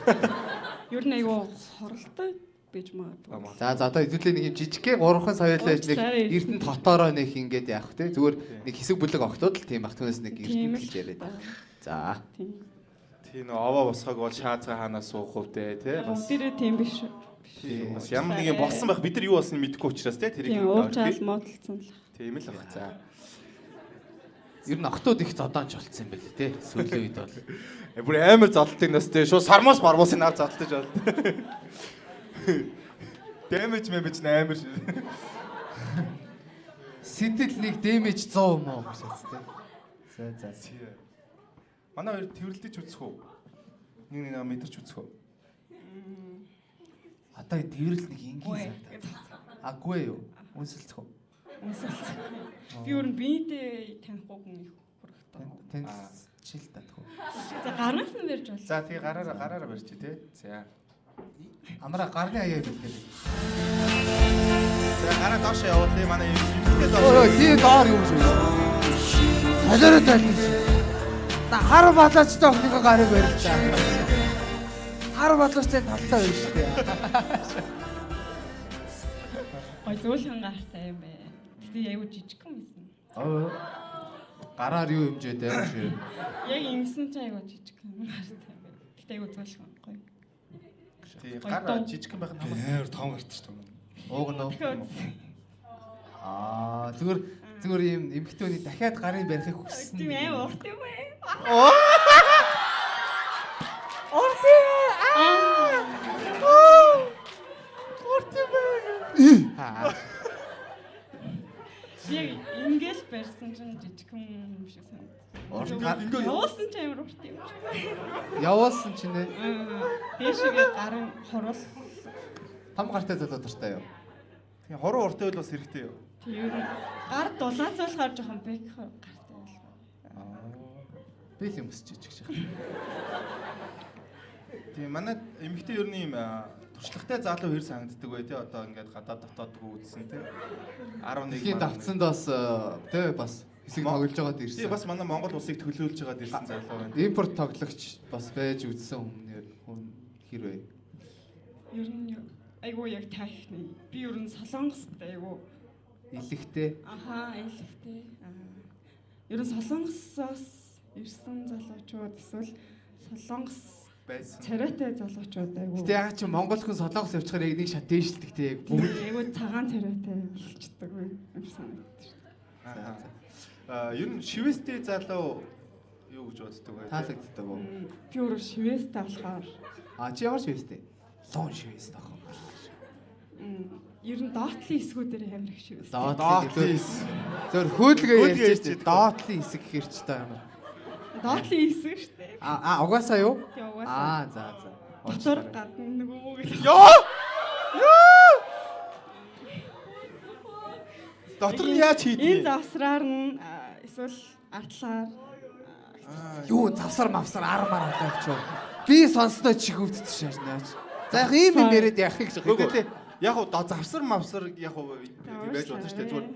Ер нь айгүй хоролтой бийж магадгүй. За одоо хэдүүлээ нэг юм жижигхэн 3хан соёолж нэг Эрдэнэ тотороо нэг ингээд яах вэ? Зүгээр нэг хэсэг бүлэг охтууд л тийм бах түүнээс нэг Эрдэнэ гэж яриад байна. За. Тийм нөө овоо босхог бол шаазга хаанаас суух хувтэй тий. Бас дээрээ тийм биш. Бас ямар нэг юм болсон байх бид нар юу болсныг мэдэхгүй учраас тий тэрийг Тийм уучаал модалцсан л. тийм л баг. За. Ер нь охтууд их зодоонч болцсон юм байл те. Сүүлийн үед бол. Бүр амар зодтолтын нас тий. Шууд сармос мармосын нар зодтолж бол. Дэмэж мэмэж амар. Сэтэл нэг дэмэж 100 юм уу гэж те. За. Манай хоёр тэрвэрлдэж үзэх үү? Нэг мэдэрч үзэх үү? Одоо энэ тэрвэрлэл нэг ингийн санагдаад. Аггүй юу? Үнсэлцэх үү? Би өөр нь биедээ танихгүй хүн их хүрхтэй. Танд чил татах уу? За гарнаас нь барьж бол. За тэгээ гараараа барьчих тий. За. Амраа гарны аяа бэлдээ. За гараа доош явуулъя манай юм. Өө тий доор юу гэж. Солиороо тайлбар. Та хар балаачтай охиныг гарыг барьлаа. Хар балаачтай талтай байна шүү дээ. Ой зөөлхөн гаартай юм бэ. Гэтэ аягүй жижигхэн байсан. Гараар юу хэмжээд байгаа шүү. Яг ингэсэн чи аягүй жижигхэн гаартай юм. Гэтэ аягүй зөөлхөн гоё. Тий гараа жижигхэн байх нь хамаагүй. Амар том гарч шүү. Ууг нь. Зүгээр ийм эмхтөний дахиад гарыг барихыг хүссэн. Тийм амар урт юм бэ. Яг ингээл барьсан чинь жижигхэн юм шиг санагдав. Явуулсан ч амар урт юм. Явуулсан чинь нэ. Дээшгээ гарын хорвол Том гартай залуу дуртай юу? Тэгээ хорон уртай бол бас хэрэгтэй юу? тийм гар дулаацуулахаар жоохон бэк гартай бол. Би л юм өсч жижиг шах. Тийм манай эмэгтэй ер нь юм туршлагатай залуу хэр санагддаг бай тий одоо ингээд гадаад дотоодгүй үзсэн тий 11 Дэлхийн давцсанд бас тий бас хэсэг тоглож байгаад ирсэн. тий бас манай Монгол улсыг төлөөлж байгаад ирсэн залуу байна. Импорт тоглогч бас байж үзсэн хүн хэр вэ? Ер нь айгуу яг тайхны. Би ер нь солонгост айгуу Илэгтэй. аха айлхтэй. Ер нь солонгосоос ирсэн залуучууд эсвэл солонгос Байсан. царайтай залуучууд айгуу. Гэтэ яа чи Монгол хүн солонгос явчихаар яг нэг шат дээшилдэг те яг бүгд. Айгуу цагаан царайтай болчихдаг юм санагдчих. Ер нь шивэстэй залуу юу гэж боддог бай? Таалагддаг уу? Би өөрөө шивэстэй болохоор Чи ямар шивэстэй? Лон шивэстэй ах. ер нь доотлын эсгүүдээр амар их шивэстэй. Доотлын зөөр хөөдлөгөө ярьж дээ. Доотлын хэсэг гэхэр ч та ямар. Доотлын эсэг штэ. Угаасаа юу? Тий угаасаа. За. Дотор гадна нөгөө гэх. Ёо! Дотор нь яаж Энэ хийдэг? завсраар нь эсвэл ардлаар Юу завсар мавсар армаар авчаа. Би сонсноо чихвдчих шаашнаач. За яг ийм юм яриад яах гэж байгаа. Гэхдээ яг уу завсар мавсар яг уу байж болно шүү дээ. Зүгээр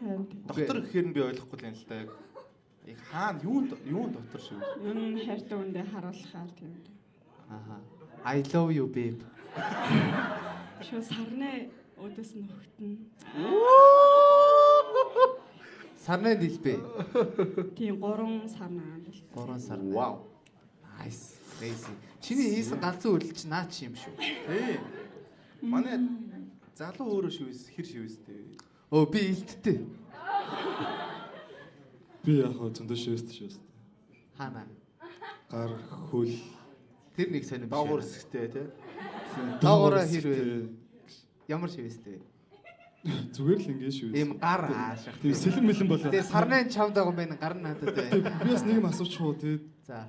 доктор гэхээр нь би ойлгохгүй л юм л да. Яг хаана юунд дотор шүү. ер нь хайртай үндэ харуулахаар тийм. I love you babe. Шо сарнаа өдөөс нь хөгтөн. Сарны дэлбэ. Тийм 3 сарнаа юм бэл. 3 сарны. Вау. Nice. Crazy. Чиний хийсэн ганцхан үйлдэл чи наа чи юм шүү. Тий. Манай залуу өөрөө шивэс хэр шивэстэй. Өө би илттэй. Би яг хөө зөндөө шивэст. Хаана? Гар хөл Тэр нэг сонирм биш. Доогуур хэсэгтэй тий. Доогуураа хэрвээ ямар шивэстэй вэ? зүгээр л ингэ шивэст. Ийм гар аашах. Тийм сэлэн мэлэн болоо. Тэгээ сарнайн чамд байгаа юм байна. Гар нь надад байна. Би бас нэг юм асуучихгүй тий. За.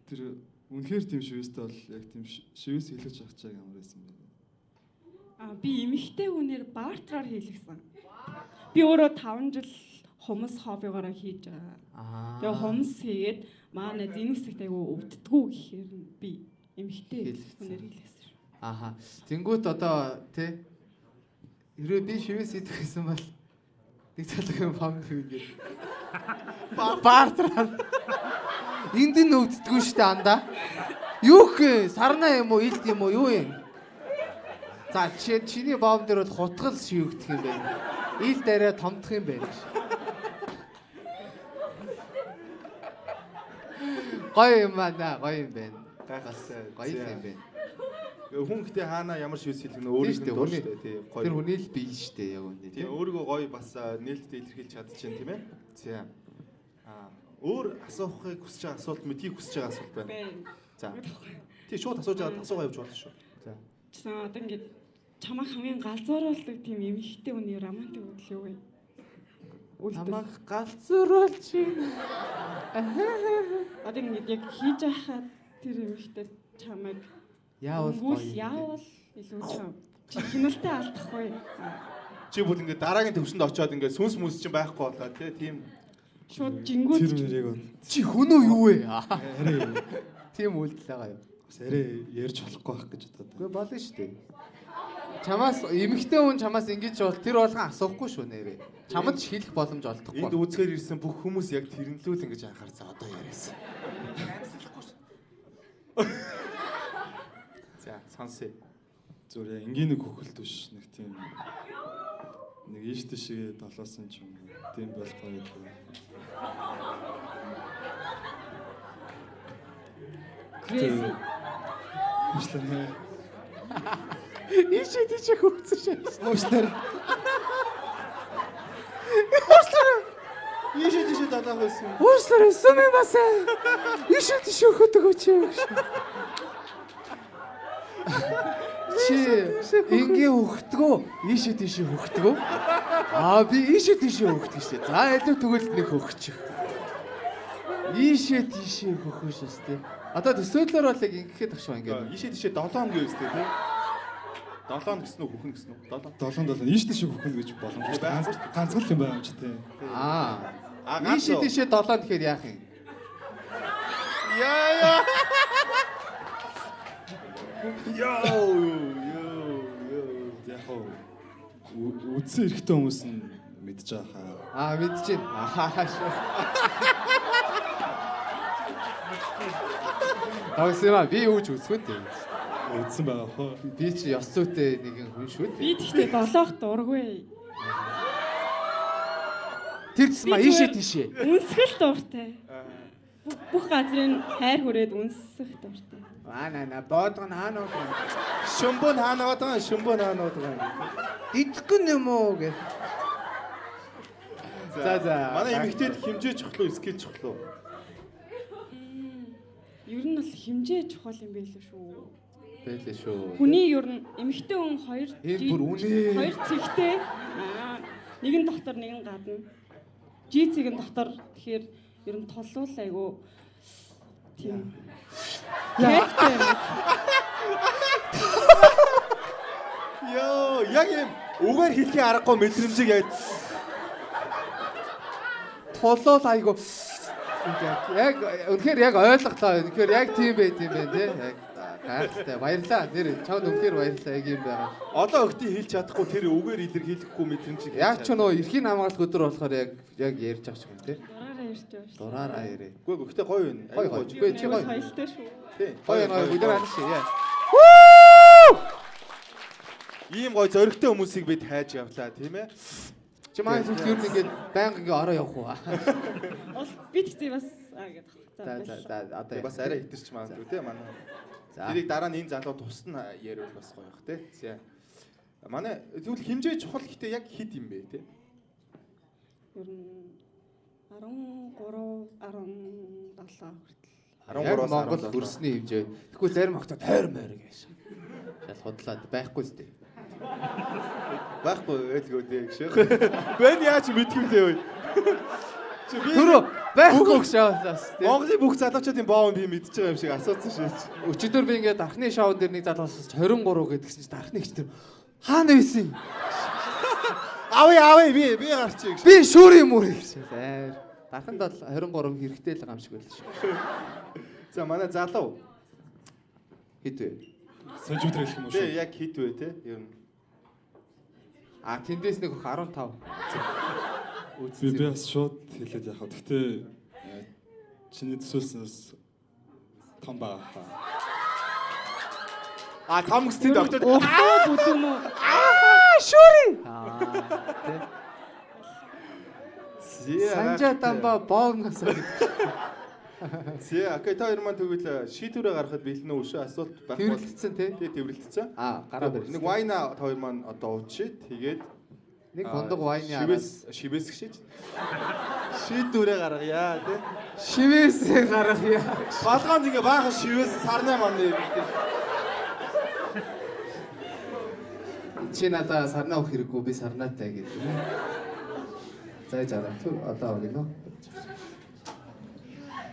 Тэр үнэхээр тийм шивэстэй бол яг тийм шивэс хэлж авах чаг ямар байсан бэ? Би эмэгтэй хүнээр баартраар хийлгсэн. Би өөрөө 5 жил хумс хоббигоороо хийж байгаа. Тэгээ хумс хийгээд манай зэний хэсэгт айгу өвддгүү гэхээр би эмэгтэй хүнээр хийлгсэн шүү. Аха. Тэнгүүт одоо тий хэрвээ би шивэс идэх гэсэн бол нэг цалгын фам хийгээд баартраар энд нь өвддгүү штэ анда. Юу хэ? Сарнаа юм уу? Илт юм уу? Юу юм? За чиний боом дээр бол хутгал шивгдэх юм байна. Ил дээрээ томдох юм байна. Гоё юм байна, гоё юм байна. Гайхалтай. Гоё юм байна. Хүн гэтээ хаана ямар шивс хэлэх нь өөрийнх нь дуртай тий. Гоё. Тэр хүний л бие штэ яг үнэ тий. тий. Өөрийгөө гоё бас нээлттэй илэрхийлж чадчихээн тийм ээ. За. Өөр асуухыг хүсэж байгаа асуулт мэдхийг хүсэж байгаа асуулт байна. За. Тий шууд асууж байгаа асуугаа явж болно шүү. За. Чсэн одоо ингээд чамаа хамгийн галзууруулдаг тийм эмэгтэй хүний романтик үйл юу вэ? Намайг галзууруулж Одоо ингээд яг хийж байхад тэр эмэгтэй чамайг яавал яавал илүү чи хяналтаа алдахгүй. Чи бүр ингээд дараагийн төвшөнд очиод ингээд сүнс мүс чинь байхгүй болоо тий тийм Шууд жингүүд Тэр нэрийг бол чи хүн үү юу вэ? арай Тийм үйлдэл байгаа юу? бас арай ярьж болохгүй байх гэж бодоод. Үгүй болно шүү дээ. Чамаас эмэгтэй хүн чамаас ингэж бол тэр болгон асуухгүй шүү нэрээ. Чамд ч хэлэх боломж олдохгүй. энд үзэхээр ирсэн бүх хүмүүс яг тэрнлүүл ингэж анхаар за одоо яриасан. За сонсъё. Зүгээр энгийн нэг хөхөлт биш нэг тийм нэг ийш тийшээ долоосон ч юм уу. Тийм болох гоё. crazy. Мөчлөө. Ишээ тийчээ хөвцөн шээ. Мөчлөө. Ийшээ тийшээ далаах байсан. Уушлаа сумимасаа. Ишээ тийшээ хөтөг өч. Чи ингийн хөхтгөө ийшээ тийшээ хөхтгөө. Би ийшээ тийшээ хөхтг шээ. За илүү тэгвэл нэг хөхчих. Ийшээ тийшээ хөхөш шээ. Одоо төсөөлөөр бол яг ингэхэд ахшаа ингээд. Ийшээ тийшээ 7 хоногийн өстэй тий. 7 хоног гэсэн үү хөхөн гэсэн үү? 7 ийш тийш хөхөн гэж боломжтой. Ганцхан л юм байна ч тийм. Ийшээ тийшээ 7 тэгэхээр яах юм? Яа. Яг үдсэн эрэхтэй хүмүүс нь мэдж байгаа хаа. Мэдэж байна. Авсаа би юу ч үсгүй дээ. Үдсэн байгаа хоо. Би чи ёс зүйтэй нэгэн хүн шүү дээ. Би тэгтээ долоох дургүй. Тэр цэсма ийшээ тийшээ. Үнсгэл дуртай. Бүх газрын хайр хүрээд үнсэх дуртай. На боодго хаана уу? Шумбон хаана байгаа. Итгэн юм уу гэ. За. Манай эмэгтэйд хэмжээ чухал уу, скил чухал уу? Ер нь бол хэмжээ чухал юм байлээ шүү. Бэлээ шүү. Хүний ер нь эмэгтэй хүн хоёр бүр үнэ. Хоёр цэгтэй. Нэгэн доктор, нэгэн гадна. Жицгийн доктор тэгэхээр ер нь толлуул айгу тийм. Яахтай юм. Йоо, яг юм угаар хэлхий аргагүй мэдрэмжийг яг Толол айгу. Яг үнэхээр яг ойлголоо. Үнэхээр яг тийм байт юм байна тий. Яг гайхалтай. Баярлаа. Нэр чамд үнэхээр баярлаа яг юм байгаа. одоо өгтий хэлж чадахгүй тэр угаар илэрхийлэхгүй мэдрэмжийг Яг ч нөө эрхийн хамгаалах өдөр болохоор яг ярьж байгаа юм тий. Дураараа ярьж байгаа шүү. Дураараа ярэ. Үгүй өгтий гоё байна. Гоё. Үгүй чи гоё. Хоёртой шүү. Тий. Гоё бид нар аль шээ. Ийм гоё зоригтой хүмүүсийг бид хайж явлаа тийм ээ. Чи маань зүг ер нь ингээд байнга ингээ ороо явах уу? Би тэгтээ бас гэдэг. За одоо Бас арай хитэрч магадгүй тийм манай. За. Тэрийг дараа нь энэ залуу тусна ярил бас гоё бах тийм. За. Манай тэгвэл хэмжээ чухал гэхдээ яг хит юм бэ тийм. Ер нь 13 17 хүртэл. 13-аас Монгол 17. хөрсний хэмжээ. Тэгэхгүй зарим хотод тойр мойр гэж. Шал худлаад байхгүй зү. Байхгүй ээлгөө дээ гэж. Бэн яаж мэдгүй дээ вэ? Чи би Түрүү байхгүй гэж шаалаас тий. Монголын бүх залуучуудын боов би мэдчихэж байгаа юм шиг асуусан шээч. Өчигдөр би ингээд дархны шоун дээр нэг залуусч 23 гэдгсэн чинь дархны гэж тэр хаана байсан? Авъя би гарчиг. Би шүүрийн мөр гэж. Зайр. Дарханд бол 23 хэрэгтэй л гам шиг байл шүү. За манай залуу Хэд вэ? Сэнжүүтрэл юм уу тий шүү. яг хит вэ те? Ер нь. Тэндээс нэг 15. Би бас шууд хэлээд яах вэ? Гэхдээ чиний төсөөлснөөс том баа. Том гэстэй доктор. бүдүүн үү? Шүүрийн. Тий. Санжаа дамба боогноос. Тий, окей, та хоёр маань тэгвэл шийдвэрээ гаргахад бэлэн үү шүү? Асуулт байх бол. Тэрэлцсэн тий. Тий, тэрвэрлэгдсэн. Гараа барьсан. Нэг вайна та хоёр маань одоо уучид тэгээд Нэг хондог вайны араас шивээс гişиж. Шийдвэрээ гаргая тий. шивээсээ гаргая. Болгонд ингээ баахан шивээс сарнаа маань. Чи надаа сарнаа авах хэрэггүй би сарнаатай гэдэг. За жаараа түр одоо өгнө.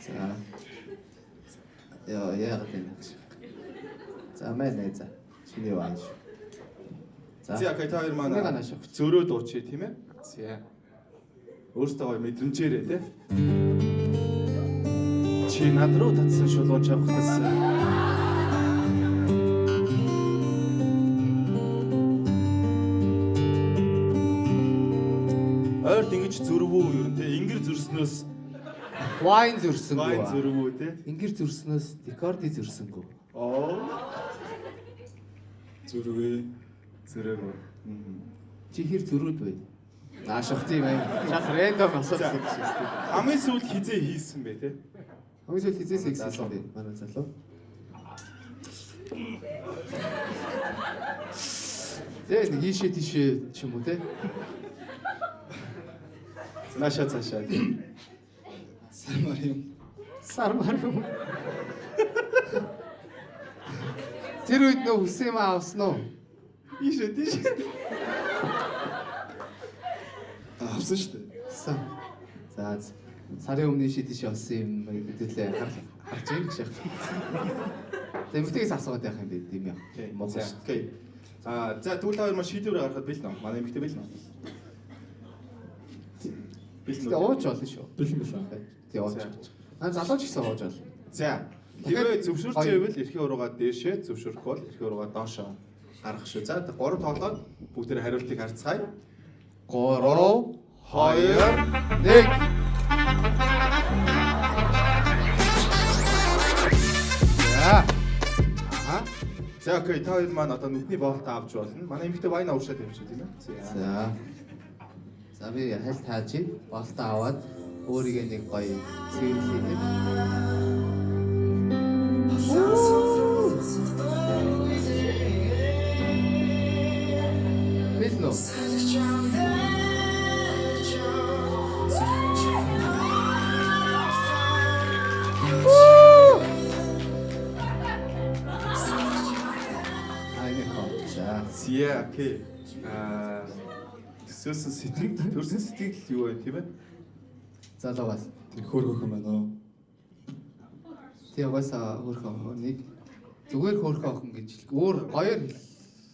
За. Яа гэдэг. За мэнэ за. Чиний вайш. Тий, окей, та хоёр маань зөрөө дуучи тийм ээ. За. Өөртөө мэдрэмжээрээ тий. Чи над руу татсан шулуун чавхтас. Ойрт ингэж зөрвөө юу юм те ингэр зөрснөөс Вайн зөрсөнгөө. вайн зөрвөө те. Ингэр зөрснөөс декорди зөрсөнгөө. Оо Зүрхээ. зөрөөгөө. Чи хэр зөрүүд вэ? Наашах тийм ээ. Шах рэндом асууж байна. Хамгийн сүүлд хизээ хийсэн бэ те. Хамгийн сүүлд хизээс ихсэн бэ? Манай залуу. Тэг нэг ийшээ тийшээ ч юм уу те. Наашаа цаашаа. Самар юм. Сармар юм. Тэр үед нөө хүсэм авсан уу? Ийшээ тийш. Авсан шүү дээ. Сан. За сарын өмнө шидэж явсан юм хэдүүлээ харж ийм гэж яах. Тэмхтээс асуугаад байх юм бэ тийм яа. Монгол. Окей. За тэгвэл та хоёр маань шийдвэрээ гаргахад бэлэн үү? Манай эмэгтэй бэлэн үү? Тэг ууж болно шүү. Бэлэн бэлэн. Тэг ууж. Залууч гэсэн ууж болно. За. Тэгвэл зөвшөөрч байвал эрхийн уруугаа дээшээ, зөвшөөрөхгүй бол эрхийн уруугаа доошоо гаргах шүү. За 3 тоглоод бүгдээр хариултыг харцгаая. 3 2 1. За окей, та хоёр маань одоо нүхний боолт авч болно. Манай эмэгтэй вайн уушаад явчих тийм ээ. За. За би хальт тааж болтоо аваад өөрийгөө нэг гоё цэвэрлэе. Бэлнэ. Зя окей. Төсөөсөн сэтгэл, төрсөн сэтгэл юу вэ тийм ээ? Залуугаас. Тэр хөөрхөн байна уу? Тэгээ угаасаа хөөрхөн нэг зүгээр хөөрхөн охин гэж өөр гоёор хэл.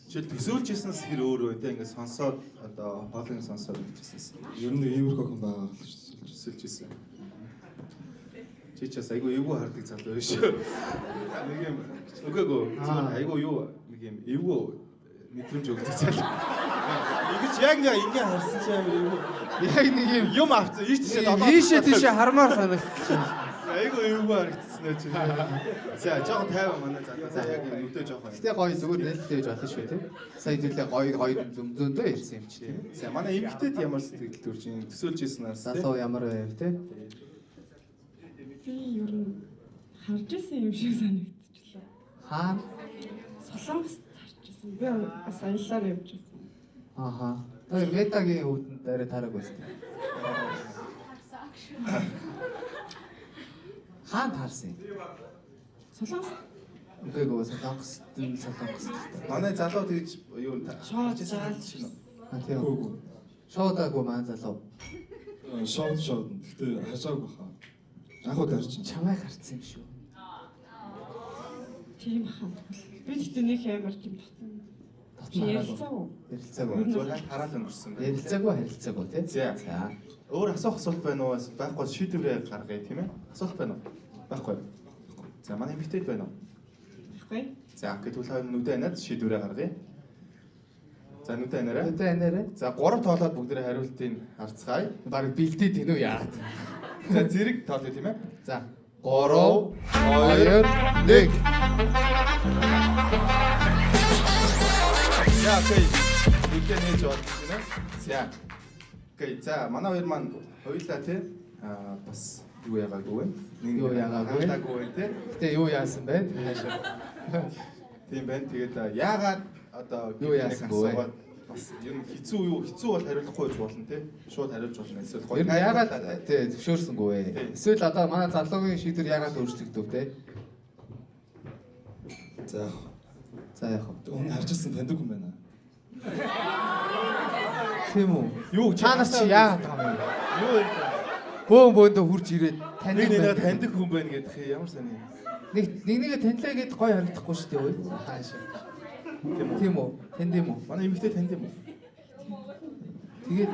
Жишээл төсөөлжсэнээс хэр өөр вэ те ингээд сонсоод одоо хоолыг сонсоод хэлжсэнээс. Ер нь иймэрхүү хүн байгаа л шүү дээ. Төсөөлжсэн. Чи ч бас айгүй эвгүй хардаг залуу биш үү? Нэг юм өгөөгөө зүгээр айгүй юу нэг юм эвгүй мэдрэмж өгдөг залуу. Игэж яг ингээ харсан ч амар эвгүй. Яг нэг Юм авцсан ийш тийшээ долоо. ийшээ тийшээ хармаар санагдчихсан. Айгүй эвгүй харагдсан ээ чи. За жоохон тайван манай залуу. За яг юм нүдээ жоохон. Гэтэ гоё зүгээр нээлттэй байж болно шүү тийм. Сая зүйлээ гоё зөндөө ярьсан юм чи тийм. За манай эмгтээд ямар сэтгэл төрж ин төсөөлжсэнээс Залуу ямар байв тийм. Би ер нь харж исэн юм шиг санагдчихлаа. Хаа. Солонгост харж исэн. Би бас аяллаар явж исэн. Аха. Тэр метагийн үүдэн дээр тараг байсан. Хаан таарсан юм. Солонгос Үгүй солонгос. Манай залуу тэгж юу шууд зааж Тийм. Шоудаагүй маань залуу. Шоуд. Гэтэ хажаагүй хаа. Анхуд харж чинь. Чамайг харсан юм шүү. тийм хаа. Би тэгтээ нэг амар тийм Татна ярилцаагүй. Ярилцаагүй. зүгээр хараад өнгөрсөн байна. Ярилцаагүй харилцаагүй тийм. За. Өөр асуух байна уу? Байхгүй шийдвэрээ гаргая тийм ээ. Асуулт байна уу? Байхгүй. За манай эмэгтэйд байна уу? Баггүй. За гэвэл хоёр нүдэ анаад шийдвэрээ гаргая. За нүдэ анаарай. Өдөө анаарай. За 3 тоолоод бүгдээ хариултыг харцгаая. Бараг бэлдээд гинөө яагаад. За зэрэг тоолъё тийм ээ. За 3 2 1. За окей. Нүдэ нээж бод тийм ээ. За. Окей. За манай хоёр маань хоёулаа тийм бас юу яагаагүй вэ? Юу яагаагүй. тийм. Гэтэ юу яасан бэ? Хаашаа. Тийм байна. Тэгээд яагаад одоо Юу яасангүй вэ? бас юм хэцүү бол хариулахгүй байж болно тийм. Шууд хариулж болно. Эсвэл гоё. Ер нь яагаад тий зөвшөөрсөнгүй вэ? Эсвэл одоо манай залуугийн шийдвэр яагаад өөрчлөгдөв те? За. За яах вэ? Өмнө харжсэн таньдаг хүн байна. Тийм үү? Юу Та нар чи яагаад байгаа юм бэ? Юу вэ? Бөөндөө хурж ирээд таньдаг Нэг байна. таньдаг хүн байна гэдэг ямар сони. Нэгээ танилаа гэд гоё харагдахгүй шүү дээ ой. Хаашаа. Тийм үү? Танд юм уу? Манай эмэгтэй танд юм уу? Тэгээд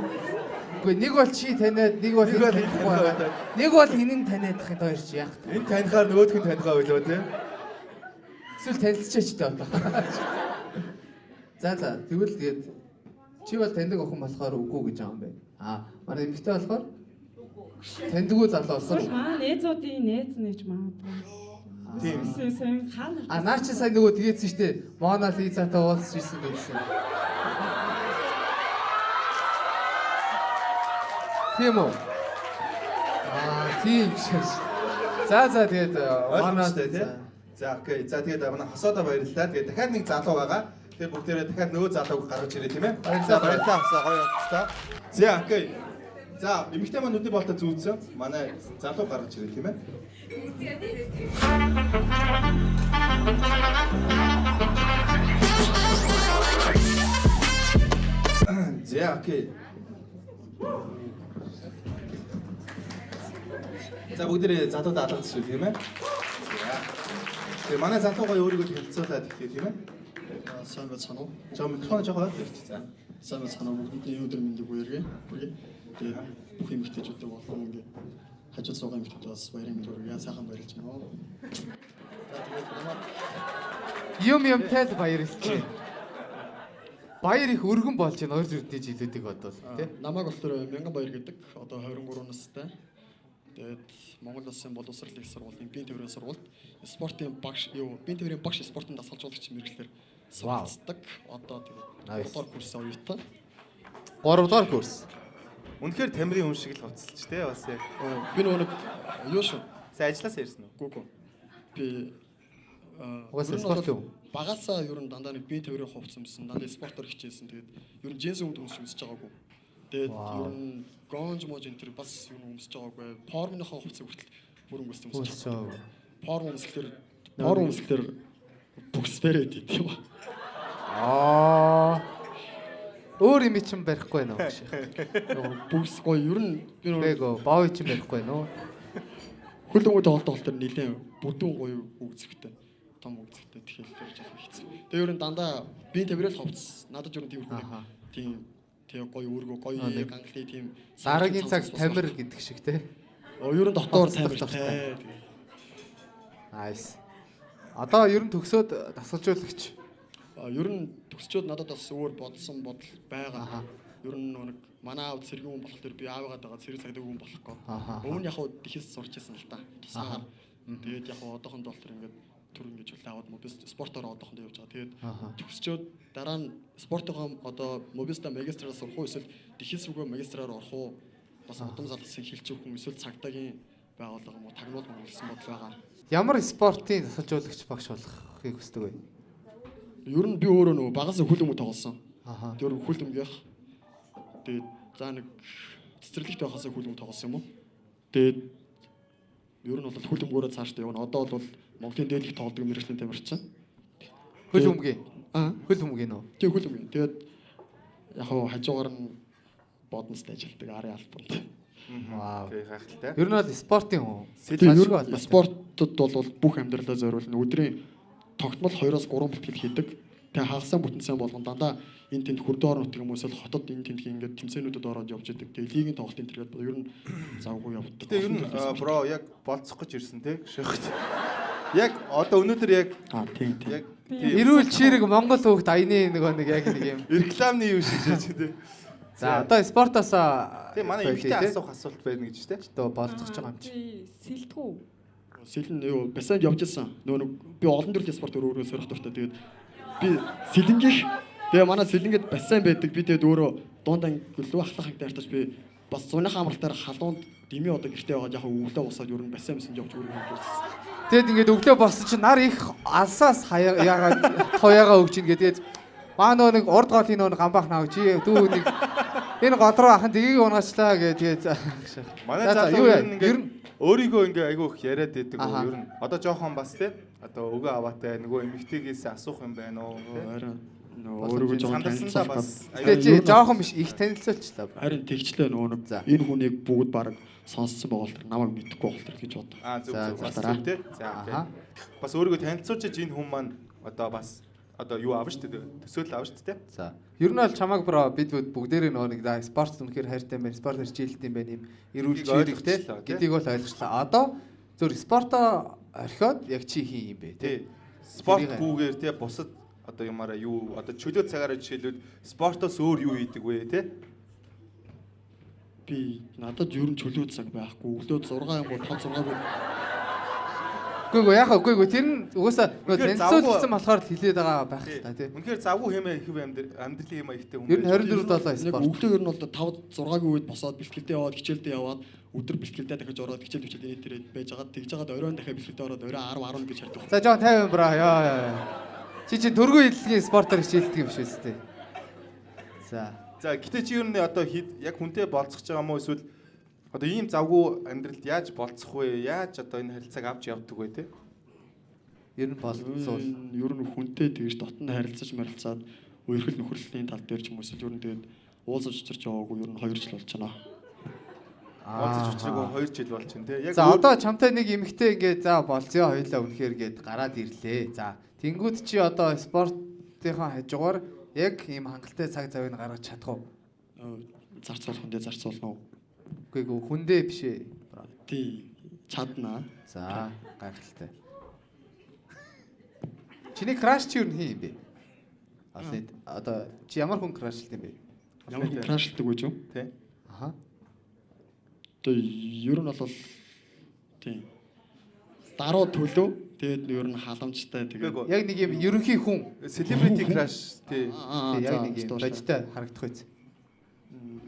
үгүй нэг бол чи таниад нэг бол Нэг бол энэ танихгүй байгаа. Нэг бол хинэн таниадах энэ хоёр чи яах вэ? Энэ танихаар нөгөөх нь танихаа байлоо тийм. Эсвэл танилцчихаач дээ одоо. За тэгвэл тэгээд чи бол таньдаг охин болохоор үгүй гэж байгаа юм байна. Манай эмэгтэй болохоор таньдаггүй залуу Эсвэл болсон. маа нээзүүдийн нээж магадгүй. Тийм. Сайн хаана. Наа чи сайн нөгөө тэгээдсэн шүү дээ. Мона Лизатай уулзж ирсэн гэсэн. Тийм үү? Тийм шээ. За тэгээд Мона тийм. За окей. За тэгээд манай хосоодоо баярлалаа. Тэгээд дахиад нэг залуу байгаа. Тэгээд бүгдээрээ дахиад нөгөө залууг гаргаж ирээ тийм ээ. Баярлалаа хосоо гоё болтой. За окей. За эмэгтэй маань нүдний болтой зүүцсэн. Манай залуу гаргаж ирээ тийм ээ. За окей. За бүгдээ залууд алгацчихв тийм ээ. За. Тэгээ манай залуугаа өөрийгөө танилцуулаад ихтэй тийм ээ. Сайн байна уу? За микрофон жоохон ирчих. За. Сайн байна уу? Бүгдийн өдөр мэндийг хүргэе. Тэгээ бүх эмэгтэйчүүдэд болон ингээ хажууд суугаа эмэгтэйчүүд бас баярын мэнд хүргэе. Сайхан баярлж байна уу? юмтай л баярлалаа. Баяр их өргөн болж байна ойр зүрдний жилүүдийг бодвол тий. Намайг болохоор Мянган баяр гэдэг. Одоо 23 настай. Тэгээд Монгол Улсын боловсрол их сургуулийн биеийн төвийн сургуульд спортын багш биеийн төвийн багш спортын дасгалжуулагч мэргэжлэр суралцдаг. Одоо тэгээд 3 дугаар курсаа оюутан. 3 дугаар курс. Үнэхээр тамирын хүн шиг л хувцалж тий бас яг. Би нөгөө юу шүү. Сайн ажилласаа ирсэн үү? Гүгү. Би Угаасаа спорт юу? Багасаа ер нь дандаа нэг биеийн төврийн хувцсан байсан. Дандаа спортоор хичээсэн. Тэгээд ер нь джинс өмд өмсөж байгаагүй. Тэгээд ер нь гонж мож энэ төр бас ер нь өмсөж байгаагүй. Формныхоо хувцсыг хүртэл бүр өмсөж байгаа. Форм өмсөлтөр бүксперэд идэв. Өөр юм чинь барихгүй байна уу гэж. Бүкс гоё ер нь би Бэго боо чинь барихгүй байна уу? хөлөнгөд холтол нэлээд бүдүүн гоё үгзэхтэй. Том үгзэхтэй тэгэхээр жоохон хэцүү. Тэгээ ер нь дандаа биеийн төврөл хувцс. Надад ер нь тийм хүн. Тийм тэгээ гоё өөргөө гоё ганглын тийм Дараагийн цаг тамир гэдэг шиг те. Ер нь дотоор тамиртай. Nice. Одоо ер нь төгсөөд дасгалжуулагч. Ер нь төгсчөөд надад бас өөр бодсон бодол байгаа. Ер нь нэг манай аав цэргийн хүн болохоор би аавыгаа дагаад цэрэг цагдаа хүн болох гоо. Өмнө яг дэхээс сурч ирсэн л та. Тусгаар. Тэгээд яг одоохонд болохоор ингээд төр ингэж аваад мобист спортоор одоохонд явж байгаа. Тэгээд төгсчөөд дараа нь спортоо одоо мобиста магистраар сурах уу эсвэл дэхээс рүүгээ магистраар орох уу? Бас удам залгасан хэлчих хүн эсвэл цагдаагийн байгууллага юм уу тагнуул гэсэн бодол байгаа. Ямар спортын дасгалжуулагч багш болохыг хүсдэг вэ? Ер нь би өөрөө нөгөө багасаа хүлэмж тоглосон. Тэр хүлэмжийнх. Тэгээд за нэг цэцэрлэгт байхасаа хүлэмж тоглосон юм уу? Тэгээд ер нь бол хөл өмгөөрөө цаашдаа явна. Одоо бол Монголын дээд их тоолдог мэрэгжлийн тамирчин. Хөл өмгөө. Аа. Хөл өмгөө нөө. Тийм хөл өмгөө. Тэгээд яг хаа хажуугаар нь бодносд ажилладаг арын албанд. Вау. Тэгээ гайхалтай. Ер нь бол спортын хүн. Тэгээд ер нь спортод бол бүх амьдралаа зориулна. Өдрийн тогтмол 2-3 бүтгэл хийдэг. Тэгээ хагасан бүтэнсэн болгон дандаа энэ тэнд хурдан орон нутгийн хүмүүс л хотод энэ тэндхийн ингээд тэмцээнүүдэд ороод явж идэг. Тэгээ лигийн тоглолтын тэргээд ер нь завгүй явдаг. Тэгээ ер нь бро яг болцох гэж ирсэн те гшихт. Яг одоо өнөөдөр яг тийм. яг Эрүүл чирэг Монгол хүүхд аяны нэг яг нэг юм. рекламны юу шийдэж те. За одоо спортоос Тэгээ манай эмэгтэй асуух асуулт байна гэж те. одоо болцох байгаа юм чи. Сэлтгүү. Сэлэн юу бассейнд явж исэн. Нөгөө би олон төрлийн спорт өөрөө сорих дуртай. Тэгээд би сэлэнгийнх тэгээ манай сэлэнгэд бассейн байдаг. Би тэгээд өөрөө дундаа лүү ахлахыг дайртаж би бас зуныхаа амралтаар халуунд дими одоо гэртээ байгаад яг өглөө усаад ер нь бассейн мэсэн явж өөрөө хэлсэн. Тэгэд ингээд өглөө болсон чи нар их алсаас яагаад тояага өгч ин гэдэг. Маа нөгөө нэг урд голын нөгөө гамбах наав чи дүү нэг энэ гол руу ахын тгийг унаачлаа гэдэг. Манай залуу ер нь өөрийгөө ингээ айгүй их яриад байдаг уу ер нь. Одоо жоохон бас те. Одоо өгөө аваатай нөгөө эмэгтэйгээс асуух юм байна уу те. Харин өөрийгөө жоохон танилцсандаа бас Тэгээ чи жоохон биш их танилцуулчлаа. харин тэгчлээ нөгөө нэг энэ хүнийг бүгд баг сонссон байгаа бол намайг мэдэхгүй байгаа гэж боддог. зөв бас те. За бас өөрийгөө танилцуулчих энэ хүн маань одоо бас одоо юу авна шүү дээ. Төсөөлөл авна шүү дээ. За. Ер нь бол чамаг бро бид бүгдээрээ нөгөө нэг спорт үнэхээр хайртай юм байна. Спорт хичээлтэй юм байна. Им эрүүл чирэг те гэдгийг бол ойлгочлаа. Одоо зөв спортоо орхиод яг чи хий юм бэ те. Спортгүйгээр те бусад одоо юмараа юу одоо чөлөө цагаараа жишээлбэл спортоос өөр юу хийдэг вэ те? Би надад ер нь чөлөө цаг байхгүй. Өглөө 6 юм бол 5-6 Үгүй тэр нь угаасаа нөгөө танилцуулсан болохоор л хилээд байгаа байх л та тий. Үнэхээр завгүй хэмээ их амьдралын юм ихтэй хүн. Ер нь 24-7 спорт. Өглөө ер нь бол 5-6-гийн үед босоод бэлтгэлдээ яваад хичээлдээ яваад өдөр бэлтгэлдээ дахиж ороод хичээл инээдэрээд байж байгаа. Тэгж байгаа оройн дахиад бэлтгэлдээ ороод орой 10 гэж хардаг. За жоо 50 бра яа. Чи төргөө хэллэгийн спортоор хичээлдэг юм биш үстэй. За гэтээ чи ер нь одоо яг хүнтэй болцох байгаа мó эсвэл одоо ийм завгүй амьдралд яаж болцох вэ? Яаж одоо энэ харилцааг авч явдаг вэ те? Ер нь болцсон. Ер нь хүнтэй тэгж дотн харилцаж марилцаад үерхэл нөхөрлөлийн тал дээр ч юм уу ер нь тэгээд уулзаж учирч яваагүй ер нь 2 жил болж байна. Уулзаж учраагүй 2 жил болж байна те. За одоо чамтай нэг эмэгтэй ингээд за болцё хоёлаа үнэхээр гээд гараад ирлээ. За тэнгууд чи одоо спортынхаа хажуугаар яг ийм хангалттай цаг завыг гаргаж чадах уу? Зарцуулах хүндээ зарцуулна уу? Үгүй хүндээ биш ээ. Тий чадна. За гайхалтай. Чиний краш чи юу юм бэ? Одоо чи ямар хүн крашлт юм бэ? Ямар хүн крашлтдаг вэ юу? Тий. Аха. Тэгээ ер нь бол тий. Даруу төлөө тэгээд ер нь халамжтай тэгээд яг нэг юм ерөнхий хүн celebrity crush тий. Яг нэг юм бодтой харагдах байц.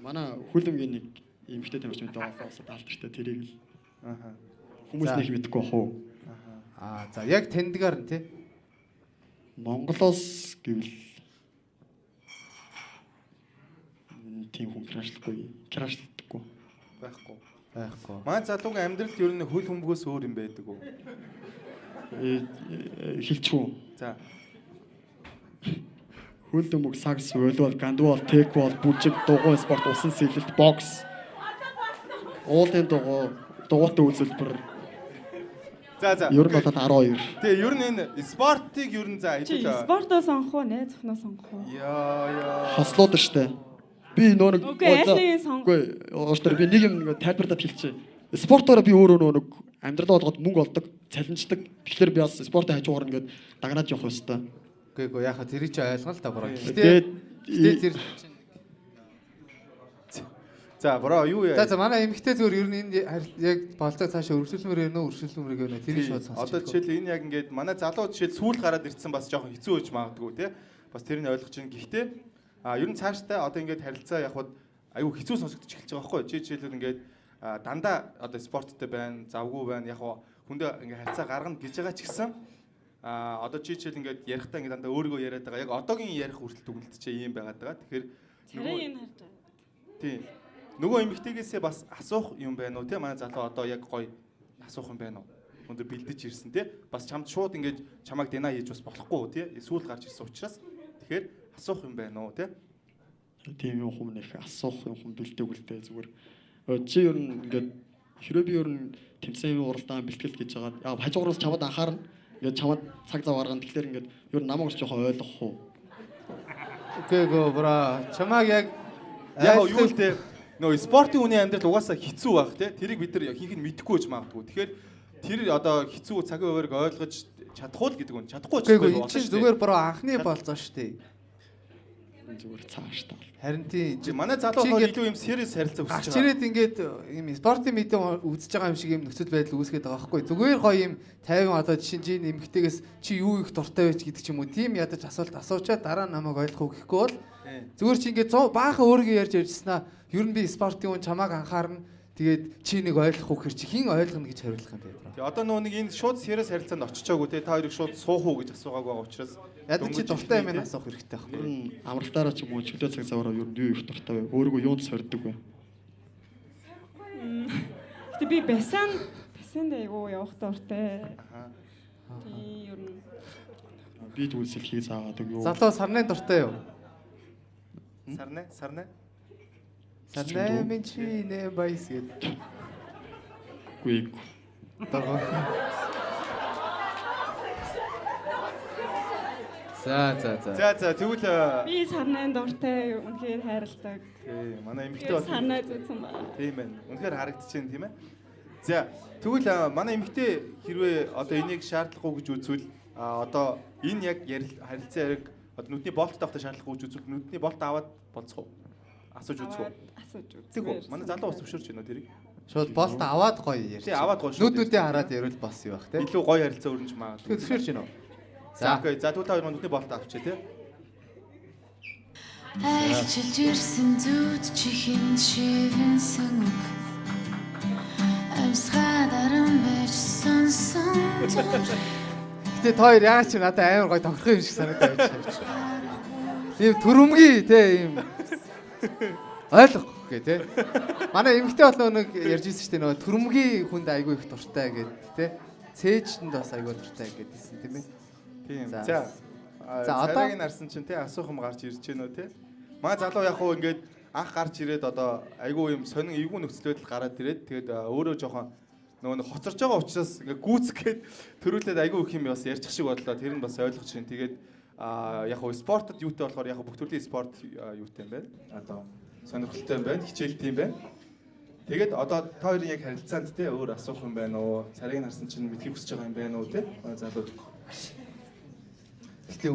Манай хүлэмгийн нэг эмэгтэй тамирчин байгаа фосод алдартай тэрийг л хүмүүс нэг мэдэхгүй бах уу. За яг таньдгаар нь тий. Монголоос гэвэл тийм хүн крашлдаггүй байхгүй. Манай залуугийн амьдрал ер нь хөл хөмбөгөөс өөр юм байдаг уу? Хэлчихв. За. Хөл хөмбөг, сакс, волейбол, гандбол, тэквол, бүжиг, дугуй спорт, усан сэлэлт, бокс. Уулын дугуйтай үзэлбэр. За. Ер нь бол 12. Тэгээ ер нь энэ спортыг ер нь за хэдүүлээ. Спортоо сонгох уу, найз охиноо сонгох уу? Яа. Хослоод штэ. Би нөө нэг Үгүй, ууштар би нэг юм тайлбарлаад хэлчихье. Спортоор би өөрөө нэг амьдралаа болгоод мөнгө олдог, цалинждаг. Тэгэхээр би бас спортын хажуугаар ингээд дагнаад явах ёстой. Үгүй яхаа тэр чи ойлгоо л та броо. Гэтэ тэр За бро юу яа. За манай эмэгтэй зүгээр ер нь энэ яг болцоо цаашаа өргөжлөмөр юм уу өргөжлөмөр гэнэ тэр шууд сонсож. Одоо жишээл энэ яг ингээд манай залуу жишээл сүүл гараад ирсэн бас жоохон хэцүү байж магадгүй те. Бас тэрийг ойлгож байна. Гэхдээ ер нь цаашдаа одоо ингээд харилцаа явахад аюу хэцүү сонсогдож эхэлж байгаа байхгүй. Жишээлбэл ингээд дандаа одоо спорттой байна, завгүй байна. Яг хүндээ ингээд харилцаа гаргана гэж байгаа ч гэсэн одоо жишээл ингээд ярихдаа ингээд дандаа өөрийгөө яриад байгаа. Яг одоогийн ярих хүртэл дүгнэлт чи ийм байгаад байгаа. Тэгэхээр царайг нь харж байгаа. Тийм. нөгөө эмэгтэйгээсээ бас асуух юм байна уу те? Манай залуу одоо яг гоё асуух юм байна уу? Өндөр бэлдэж ирсэн те. Бас чамд шууд ингэж чамайг дина хийж бас болохгүй те. Сүүл гарч ирсэн учраас тэгэхээр асуух юм байна уу те? Тийм юм хүмүүс нэх асуух юм бэлдээгүй л дээ зүгээр. Чи ер нь ингээд хэрвээ би ер нь тэмцээний уралдаан бэлтгэл гэж байгаа. Яг хажуугараас чамд анхаарна. Ингээд чамд цаг зав гаргана. Тэгэхээр ингээд ер нь намайг жоохон ойлгох уу? Окей го бра. Чамааг яг юу л те нөгөө спортын хүний амьдрал угаасаа хэцүү байх те. Тэрийг бид нар ихэнх нь мэдэхгүй байж магадгүй. Тэгэхээр тэр одоо хэцүү цагийн хуваарийг ойлгож чадахгүй л гэдэг нь чадахгүй ч байхгүй. Энэ чинь зүгээр бра анхны болцоо штэ. Зүгээр цааш таа. Харин тийм манай залуу болохоор илүү юм serious харилцаа үүсэж байгаа. Чирээд ингээд юм спортын мэдээ үзэж байгаа юм шиг юм нөхцөл байдал үүсгээд байгаа байхгүй. Зүгээр гоё юм 50 одоо жишээ чинь нэмэгтэйгээс чи юу их дуртай байж гэдэг ч юм уу. Тийм ядаж асуулт асуучаад дараа нь намайг ойлгох гэхгүй бол зүгээр чи ингээд баахан өөрийгөө ярьж ярьжснаа ер нь би спортын хүн чамааг анхаарна. Тэгээд чи нэг ойлгох хэр чи хин ойлгоно гэж хариулах юм бэ. Тэгээ одоо нөгөө нэг энэ шууд serious харилцаанд очичаагүй те та хоёрыг шууд суух уу гэж асуугааг байгаа учраас ядаж чи дуртай юм асуух хэрэгтэй байхгүй. Амралтаараа ч юм уу чөлөө цаг заваараа ер нь юу их дуртай вэ? Өөрийгөө юунд сорддог вэ? Гэтэ би бассейнд айгуу явах дуртай. Тийм ер нь би түүсэл хий заагаад юу? Залуу сарны дуртай юу? Сарны минь чи нэ байс гэдэг. Гүйг. За тэгвэл би сарны дуртай үнэхээр хайрладаг. Тий, манай эмэгтэй бол санаа зүтсэн байна. Тийм байна. Үнэхээр харагдчихээн тийм ээ. За, тэгвэл манай эмэгтэй хэрвээ одоо энийг шаардлагагүй гэж үзвэл одоо энэ яг харилцан яриг одоо нүдний болт тавтай шаардлагагүй гэж үзвэл нүдний болт аваад болцох уу? Асууж үзэх үү? Асууж үзэх. Тэгвэл манай залуу бас зөвшөөрч байна тэрийг. Шууд болт аваад гоё ярьж. Тий, аваад гоё шүү. Нүднүүдээ хараад ярил бас юу бах те. Илүү гоё харилцаа өрнөж магадгүй. Тэгэхээр зөвшөөрч байна уу? За, окей. За, тэгвэл та хоёр нүдний болт авчи тий. Айлчилж ирсэн зүуд чихэн шивэн санг амсгаа даран байж сонсон. Гэтэ та хоёр яач надад амар гоё тохирох юм шиг санагдаад байж. Тийм төрөмгий те юм ойлгох гэ те. Манай эмэгтэй бол нэг ярьж ирсэн шүү дээ нөгөө төрөмгий хүнд айгүй их дуртай гэд те. Цээжтэнд бас айгүй дуртай гэдсэн тийм ээ. Тийм. За одоогийн нарсан чинь те асуух юм гарч ирж гэнэ үү те. Манай залуу яг хуу ингээд анх гарч ирээд одоо айгүй юм сонин эвгүй нөхцөл байдал гараад ирээд тэгээд өөрөө жоохон нөгөө нэг хоцорж байгаа учраас ингээд гүйцгээд төрүүлээд айгүй их юм бас ярьчих шиг бодлоо. Тэр нь бас ойлгож чинь тэгээд яг хуу спортод юутай болохоор яг бүх төрлийн спорт юутай юм байна. Одоо сонирхолтой юм байна, хичээлтэй юм байна. Тэгээд одоо та хоёрын яг харилцаанд те өөр асуух юм байна уу? Царийг харсан чинь мэдхийг хүсэж байгаа юм байна уу те? Манай залуу. Гэтэ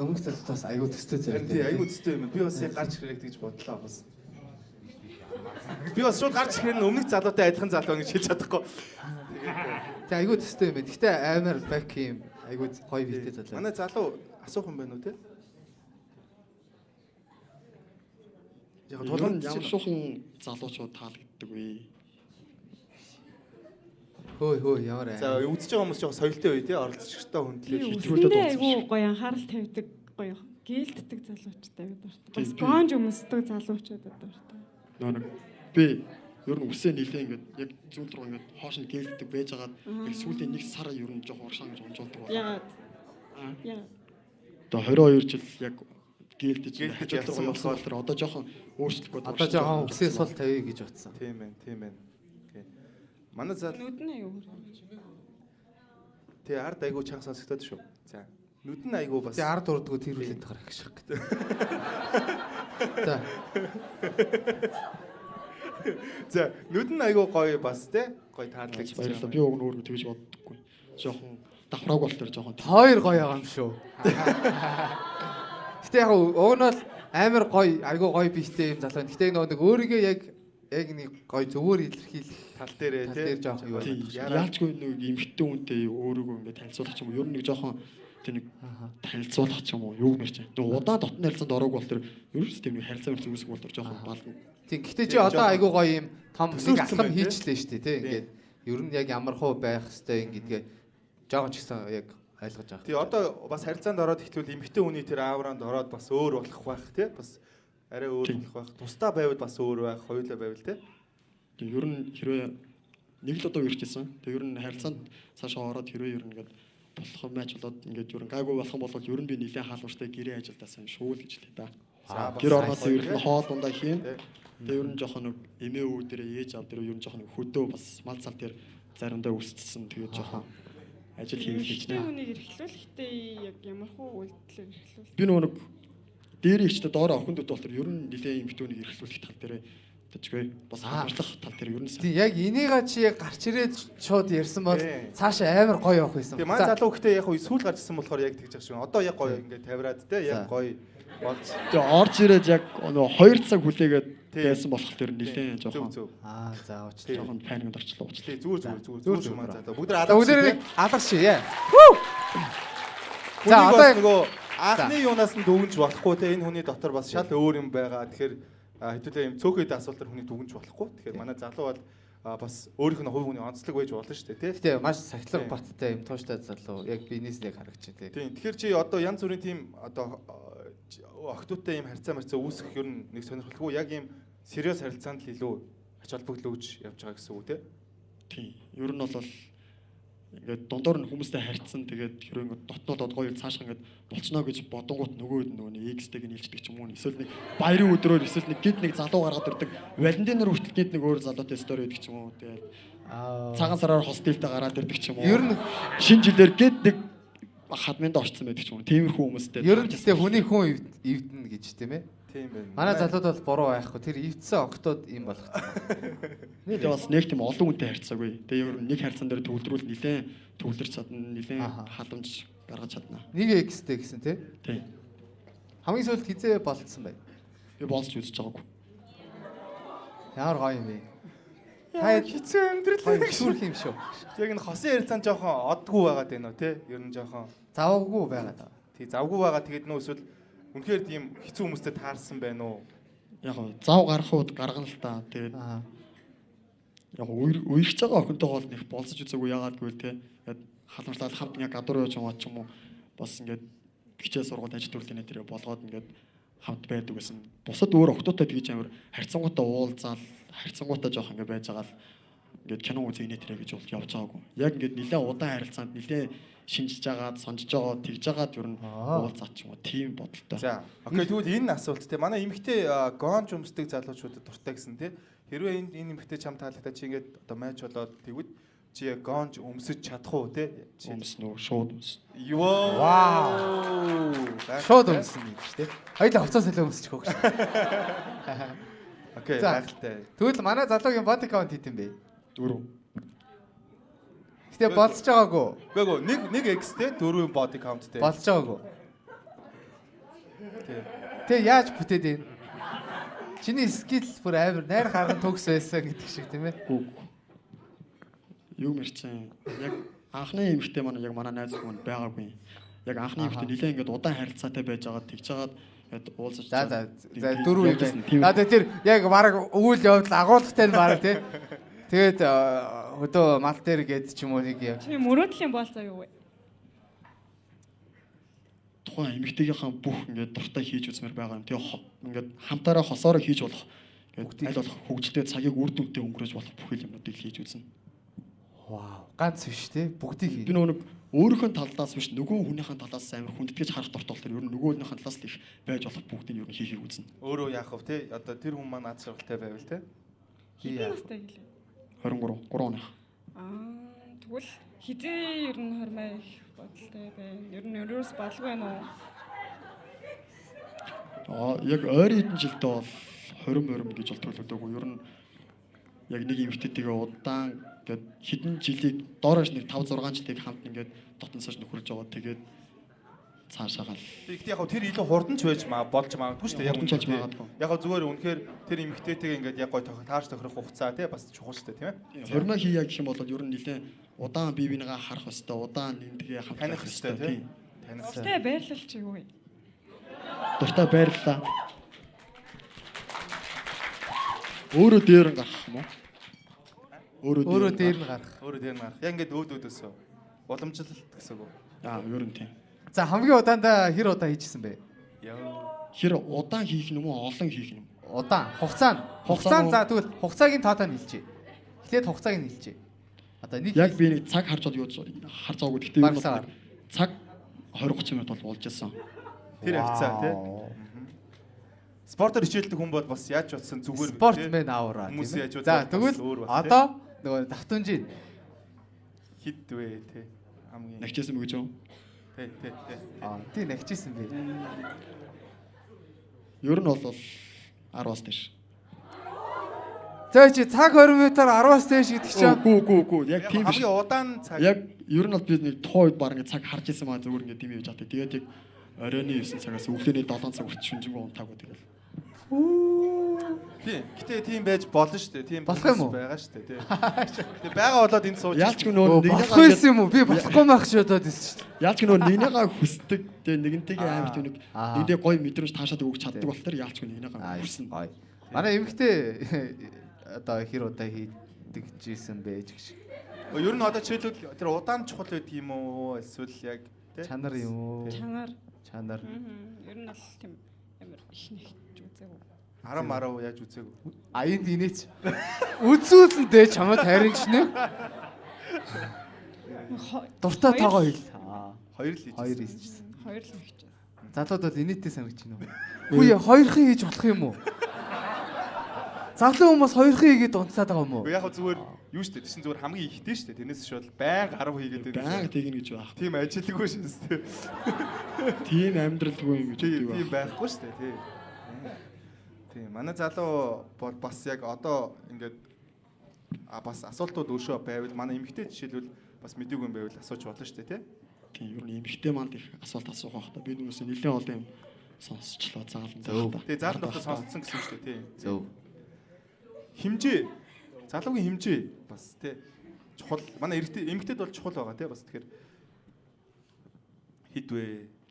өмнөх залуутаас айгүй төстэй зэрэг. Тий, айгүй төстэй юм. Би бас яг гарч ирээг гэж бодлоо бас. Би бас шууд гарч ирэх нь өмнөх залуутай адилхан залуу гэж хэлж чадахгүй. Тэг айгүй төстэй юм байна. Гэтэ амар бак юм. Айгүй гоё битээ залуу. Манай залуу асуух юм байна уу те? Яг тулгын ямар шуухан залуучууд таалагддаг вэ? Хөөе ямар аа. За үзэж байгаа хүмүүс жоохон соёлтой үе те оролцогчтой хүндлээ хитрүүлээд айгүй гоё анхаарал тавьдаг гоё гээлддэг залуучтай байдаг дуртай. Бас гонж өмсдөг залуучууд дуртай. Нэг би ер нь үсээ нилээ ингээд яг зүүн рүү ингээд хоош нь гээлддэг байж байгаад яг сүүлийн нэг сар ер нь жоохон уршаан гэж онжуулдаг байна. Яагаад? Одоо 22 жил яг гээлдэж хажуудлага болсон болохоор одоо жоохон өөрчлөлт одоо жоохон үсээ сул тавья гэж утсан. Тийм байна. Манай зал нүдэн аягүй. Тэ ард айгүй чанга сонсогдоод шүү. За. Нүдэн айгүй бас. Тэ ард урдгуу тэр үлээд байгаа гэх шиг. За. За, нүдэн айгүй гоё бас те. Гоё таалагдчих. Баярлалаа. Би өөрөө тэгж боддоггүй. Жоохон давхрааг бол тэр жоохон. Хоёр гоё байгаа юм шүү. Гэтэ яг уг нь бол амар гоё, айгүй гоё бихтэй юм залуу. Гэтэ нэг өөрийгөө яг нэг гоё зөвөр илэрхийлэх тал дээрээ тий жоохон юу байна. Яалчгүй нэг эмхтэн үнтэй өөрийгөө ингээд танилцуулах юм уу? Ер нь нэг жоохон тэр нэг танилцуулах юм уу? Юу мэрч. Тэг удаа дотны харилцаанд ороог бол тэр ерөөс тийм нэг харилцаа мөрч үүсэх бол тэр жоохон бална. Тэг гэхдээ чи одоо айгүй гоё юм том нэг алхам хийчлээ шүү дээ тий. Ингээд ер нь яг ямар хуу байх хэвээр ингэдгээ жоохон ч гэсэн яг ойлгож байгаа. Тий одоо бас харилцаанд ороод ихтэл эмхтэн хүний тэр аавранд ороод бас өөр болох байх тий. Бас арай өөр болох байх. Тусдаа байвал бас өөр байх, хоёулаа байвал те. Тэгээ ер нь хэрвээ нэг л удаа ирчихсэн. Тэгээ ер нь харилцаанд цаашаа ороод хэрвээ ер нь ингээд болох юм байж болоод ингээд ер нь гайгүй болох юм бол ер нь би нэлээд хаалууртай гэрээ ажилдаа сайн шүү л гэж хэлээ да. Гэр орноос ер нь хоол дундаа хийн. Тэгээ ер нь жоохон нэг эмээ өвөө дээрээ ээж аав дээрээ ер нь жоохон хөдөө бас мал цал дээр заримдаа үсчихсэн. Тэгээд жоохон ажил хийх гэж Эмэгтэй хүнийг эрхлүүлэхдээ яг ямар хуу үйлдэлээр эрхлүүл. би нөгөө нэг дээрээ ихтэй доороо охиндууд бол ер нь нэлээд эмэгтэй хүнийг эрхлүүлэх тал дээр тэжгүй бас хамгаалах тал дээр ер нь Тийм яг энийга чи яг гарч ирээд шууд ярьсан бол цаашаа амар гоё явах байсан. Тэгээ маань залуу гэхдээ яг сүүл гарч ирсэн болохоор яг тэгж ах шиг. Одоо яг гоё ингээд тавираад те яг гоё болж. тэгээ орж ирээд яг нөгөө 2 цаг хүлээгээд байсан болох тэр нэлээд жоохон Зөв. За уучлаа. жоохон паникд орчлоо уучлаа. Зүгээр маань залуу. Бүгд Бүгдээ алгаршия. За одоо нөгөө анхны юунаас нь дүгнж болохгүй те энэ хүний дотор бас шал өөр юм байгаа. Тэгэхээр хэдүүлээ юм цөөхөд асуултаар хүний дүгнж болохгүй. Тэгэхээр манай залуу бол бас өөрийнх нь хувь хүний онцлог байж болно шүү дээ тий. Гэтэ маш сахилга баттай юм тууштай залуу яг биенээс нэг харагч тий. Тийм. Тэгэхээр чи одоо янз бүрийн тийм одоо охтуудтай юм харьцаа марцаа үүсгэх ер нь нэг сонирхолгүй яг юм сериус харилцаанд л илүү ач холбогдол өгж явж байгаа гэсэн үг тий. Тийм. Ер нь бол ингээд дундуур нь хүмүүстэй харьцсан тэгээд хэрвээ ингээд дотноод гоё цаашаа ингээд болцноо гэж бодонгууд нөгөө нэг X-тэйг нийлждэг ч юм уу эсвэл нэг баярын өдрөөр эсвэл нэг гид нэг залуу гаргаад ирдэг Валентинаар хүртэл гид нэг өөр залуутай стори өгдөг ч юм уу тэгээд цагаан сараар хостелтэй гараад ирдэг ч юм уу. Ер нь шинэ жилээр гид нэг хадминд орцсон байдаг ч юм уу. Тиймэрхүү хүмүүстэй. ер нь гэхдээ хүний хүн эвдэнэ гэж тийм ээ. Тийм байна. Манай залууд бол буруу байхгүй. Тэр эвдсэн октод юм болгоцсон. Тэгээд бас нэг тийм олон хүнтэй харьцаагүй. Тэгээ ер нь нэг харьцаан дээр төвлөрүүл нилээн төвлөрч чадна, нилээн халамж гаргаж чадна. Нэг X-тэй гэсэн тий. Тийм. Хамгийн сүүлд хизээ болцсон бай. Би болцож үзэж байгаагүй. Ямар гоё юм бэ? Хаяа хэцүү амьдрал Гоё шүүрх юм шүү. Яг энэ хосын харилцаан жоохон одгүй байгаад байна уу те? Ер нь жоохон Завгүй байгаад байгаа. тий завгүй байгаа тэгээд нөө эсвэл үнэхээр тийм хэцүү хүмүүстэй таарсан байна уу? Яг гоо зав гарахуд гаргана л та. Тэгээд яг үерч байгаа охинтойгоо бол нэг болцож үзээгүй яагаад гэвэл те. Ингээд халамжлаад хамт яг гадуур явж байгаа ч юм уу бас ингээд хичээл сургууль ажил төрлийн нэтэрээ болгоод ингээд хамт байдаг гэсэн. Бусад өөр охтуудтай тэгж амар харьцангуйтай уулзаал харьцангуйтай жоох ингээд байж байгаа л ингээд кино үзэх нэтэрээ гэж болж явж байгаагүй. Яг ингээд нэлээд удаан харилцаанд нэлээд шинжиж агаад сонжиж байгаа тэгж агаад ер нь уулзаач юм уу тийм бодолтой. За окей тэгвэл энэ асуулт те манай эмэгтэй гонж өмсдөг залуучуудад дуртай гэсэн те хэрвээ энэ эмэгтэй чам таалагдаа чи ингээд одоо майч болоод тэгвэл чи гонж өмсөж чадах уу те Өмснө шууд өмс. Вау. Шууд өмсөн юм шүү дээ. Хоёул хувцас солио өмсчих хөөх. окей За. гайхалтай. Тэгвэл манай залуугийн body count хийх юм бэ? 4. Гэтэ болцож байгаагүй. Үгүй нэг X те 4 body count те. Болцож байгаагүй. Тий. Тэг яаж бүтээд ийм? Чиний скил бүр амар найр харган төгс байсан гэдэг шиг тийм ээ. Юу мэрчэн яг анхны эмэгтэй маань яг манай найз хүмүүс байгаагүй. Яг анхны эмэгтэй нэлээ ингээд удаан харилцаатай байж байгаа тэгж жагаад ингээд уулзаж За дөрөв юм байсан. Надад тэр яг баг өвөл явдал агуулгатай нь баг тий. Тэгээд өдөө мал дээр гээд ч юм уу нэг яг Чиний мөрөөдлийн боолцоо юу вэ? тухайн эмэгтэйгийнхаа бүх ингээд дуртай хийж үзмээр байгаа юм. Тэгээ ингээд хамтаараа хосоороо хийж болох ингээд аль болох хөгжилтэй цагийг үр дүнтэй өнгөрөөж болох бүх юмнуудыг хийж үзнэ. вау ганц биш тий бүгдийг хий. Би нөгөө өөрийнхөө талаас биш нөгөө хүнийхээ талаас амар хүндэтгэж харах дуртай болохоор ер нь нөгөөнийхээ талаас л их байж болох бүгдийг ер нь хийхийг үзнэ. Өөрөө яах вэ те одоо тэр хүн маань аз жаргалтай байвал те. Хэдэн настай гэлээ? 23 3 оных. Тэгвэл хизээ ер нь хормой их бодолтой байна. Ер нь өрөөс балгүй байна уу? Яг ойрын хэдэн жилдээ бол 20 гэж бол төлөвлөдөөгүй. Ер нь яг нэг эмэгтэйтэйгээ удаан ингээд хэдэн жилийг доорош нэг 5 6 жилийг хамт ингээд дотносож нөхөрж байгаа. Тэгээд цаашаагаал. Тэгэхдээ яг тэр илүү хурдан ч байж болж магадгүй шүү дээ. Яг Хурдан ч байж магадгүй. Яг зүгээр үнэхээр тэр эмэгтэйтэйгээ ингээд яг гой тааш тохирох хугацаа те бас чухал шүү дээ тийм ээ. Хормой хийя гэх юм бол ер нь нэлээд удаан бие бинийгаа харах хөстэй, удаан эндгээ хамт Таних хөстэй тийм. Таних. Дуртай байрлал чи юу вэ? Дуртай байрлалаа. Өөрөө дээр нь гарах юм уу? Өөрөө дээр нь гарах. Өөрөө дээр нь гарах. Яг ингээд өөдөөсөө уламжлалт гэсэн үг. Ер нь тийм. За хамгийн удаандаа хэр удаа хийжсэн бэ? Яа. хэр удаан хийх юм уу олон хийх юм. Удаан хугацаа за тэгвэл хугацаагийн таатаа нь хэлчихье. Эхлээд хугацааг нь хэлчихье. Одоо нэг Яг би нэг цаг харж харж байгаагүй. Гэхдээ юу Багсаар. цаг 20-30 минут бол болж ирсэн. Тэр явцаа тий. Спортоор хичээлдэг хүн бол бас яаж бодсон зүгээр спортмен аваараа. Хүмүүс яаж За бодсон тэгвэл өөр бас, одоо нөгөө давтамжийн хит вэ тий. Хамгийн Нагчээсэн мөгж юу? тий. тий нагчижсэн бэ. Ер нь бол 10-аас дээш. За чи цаг 20 минутаар 10-аас дээш гэдэг чинь Гүү. Яг тийм биш. хамгийн удаан цаг. Яг ер нь бол би нэг тухайн үед баг нэг цаг харж исэн маа зүгээр ингээд дим явж чаддаг. Тэгээд яг оройны 9 цагаас өглөөний 7 цаг хүртэл шүнжэнгөө унтаагүй тэгэл. Тий. Гэтэ тийм байж болно шүү дээ. Тийм болох юм уу? байгаа шүү дээ тий. Тэгээ байгаа болоод энд сууж. Яалчгүй нөө болохгүй юм уу? Би болохгүй байх шиг бодоод ирсэн шүү дээ. Яалчгүй нөө нэгнийгаа хүсдэг. Тэгээ нэгнтэйгээ амар тийм нэг Аа. нэгдээ гоё мэдрэмж таашаад өгч чаддаг болохоор яалчгүй нэгнийгаа хүснэ. Гоё. Манай эмэгтэй одоо хэр удаа хийдэг жийсэн бэ гэж. Ер нь одоо чийлэл тэр удаан чухал байдаг юм уу? Эсвэл яг тий. Чанар юм уу? Чанар. Чанар. Ер нь бол тийм амар их нэгж үзээгүй. 10 яаж үзээгүй. А энд инээч. Үзүүлэндээ чамд харин гинэ. Дуртай тоогоо хэл. Хоёр л хийж. Хоёр хийжсэн. Хоёр л нэгж. Залууд бол инээтэй санагч гинэ. Үгүй хоёрхан хийж болох юм уу? Залуу хүмүүс хоёрхан хийгээд унтаад байгаа юм уу? Яг зүгээр юу шүү дээ. Тэсэн зүгээр хамгийн ихтэй шүү дээ. Тэрнээс шууд байнга 10 хийгээд байдаг. Байнга тэгнэ гэж байх. Тийм ажилтгүй шээс тий. Тийм амьдралгүй юм гэж Тийм үү. байхгүй шүү дээ тий. Тийм манай залуу бол бас яг одоо ингээд бас асуултууд өөршөө байвал манай эмэгтэй жишээлбэл бас мэдээгүй юм байвал асууж болно шүү дээ тий. Тийм ер нь эмэгтэй манд их асуулт асуух байх та. Би нүгээс нэлээд олон юм сонсчлоо заалан. Тэгээ заалан дотор сонсцсон гэсэн үг шүү дээ тий. Зөв. Химжээ. Залуугийн химжээ бас тий. Чухал. Манай эмэгтэйд бол чухал байгаа тий бас тэгэхээр хэд вэ?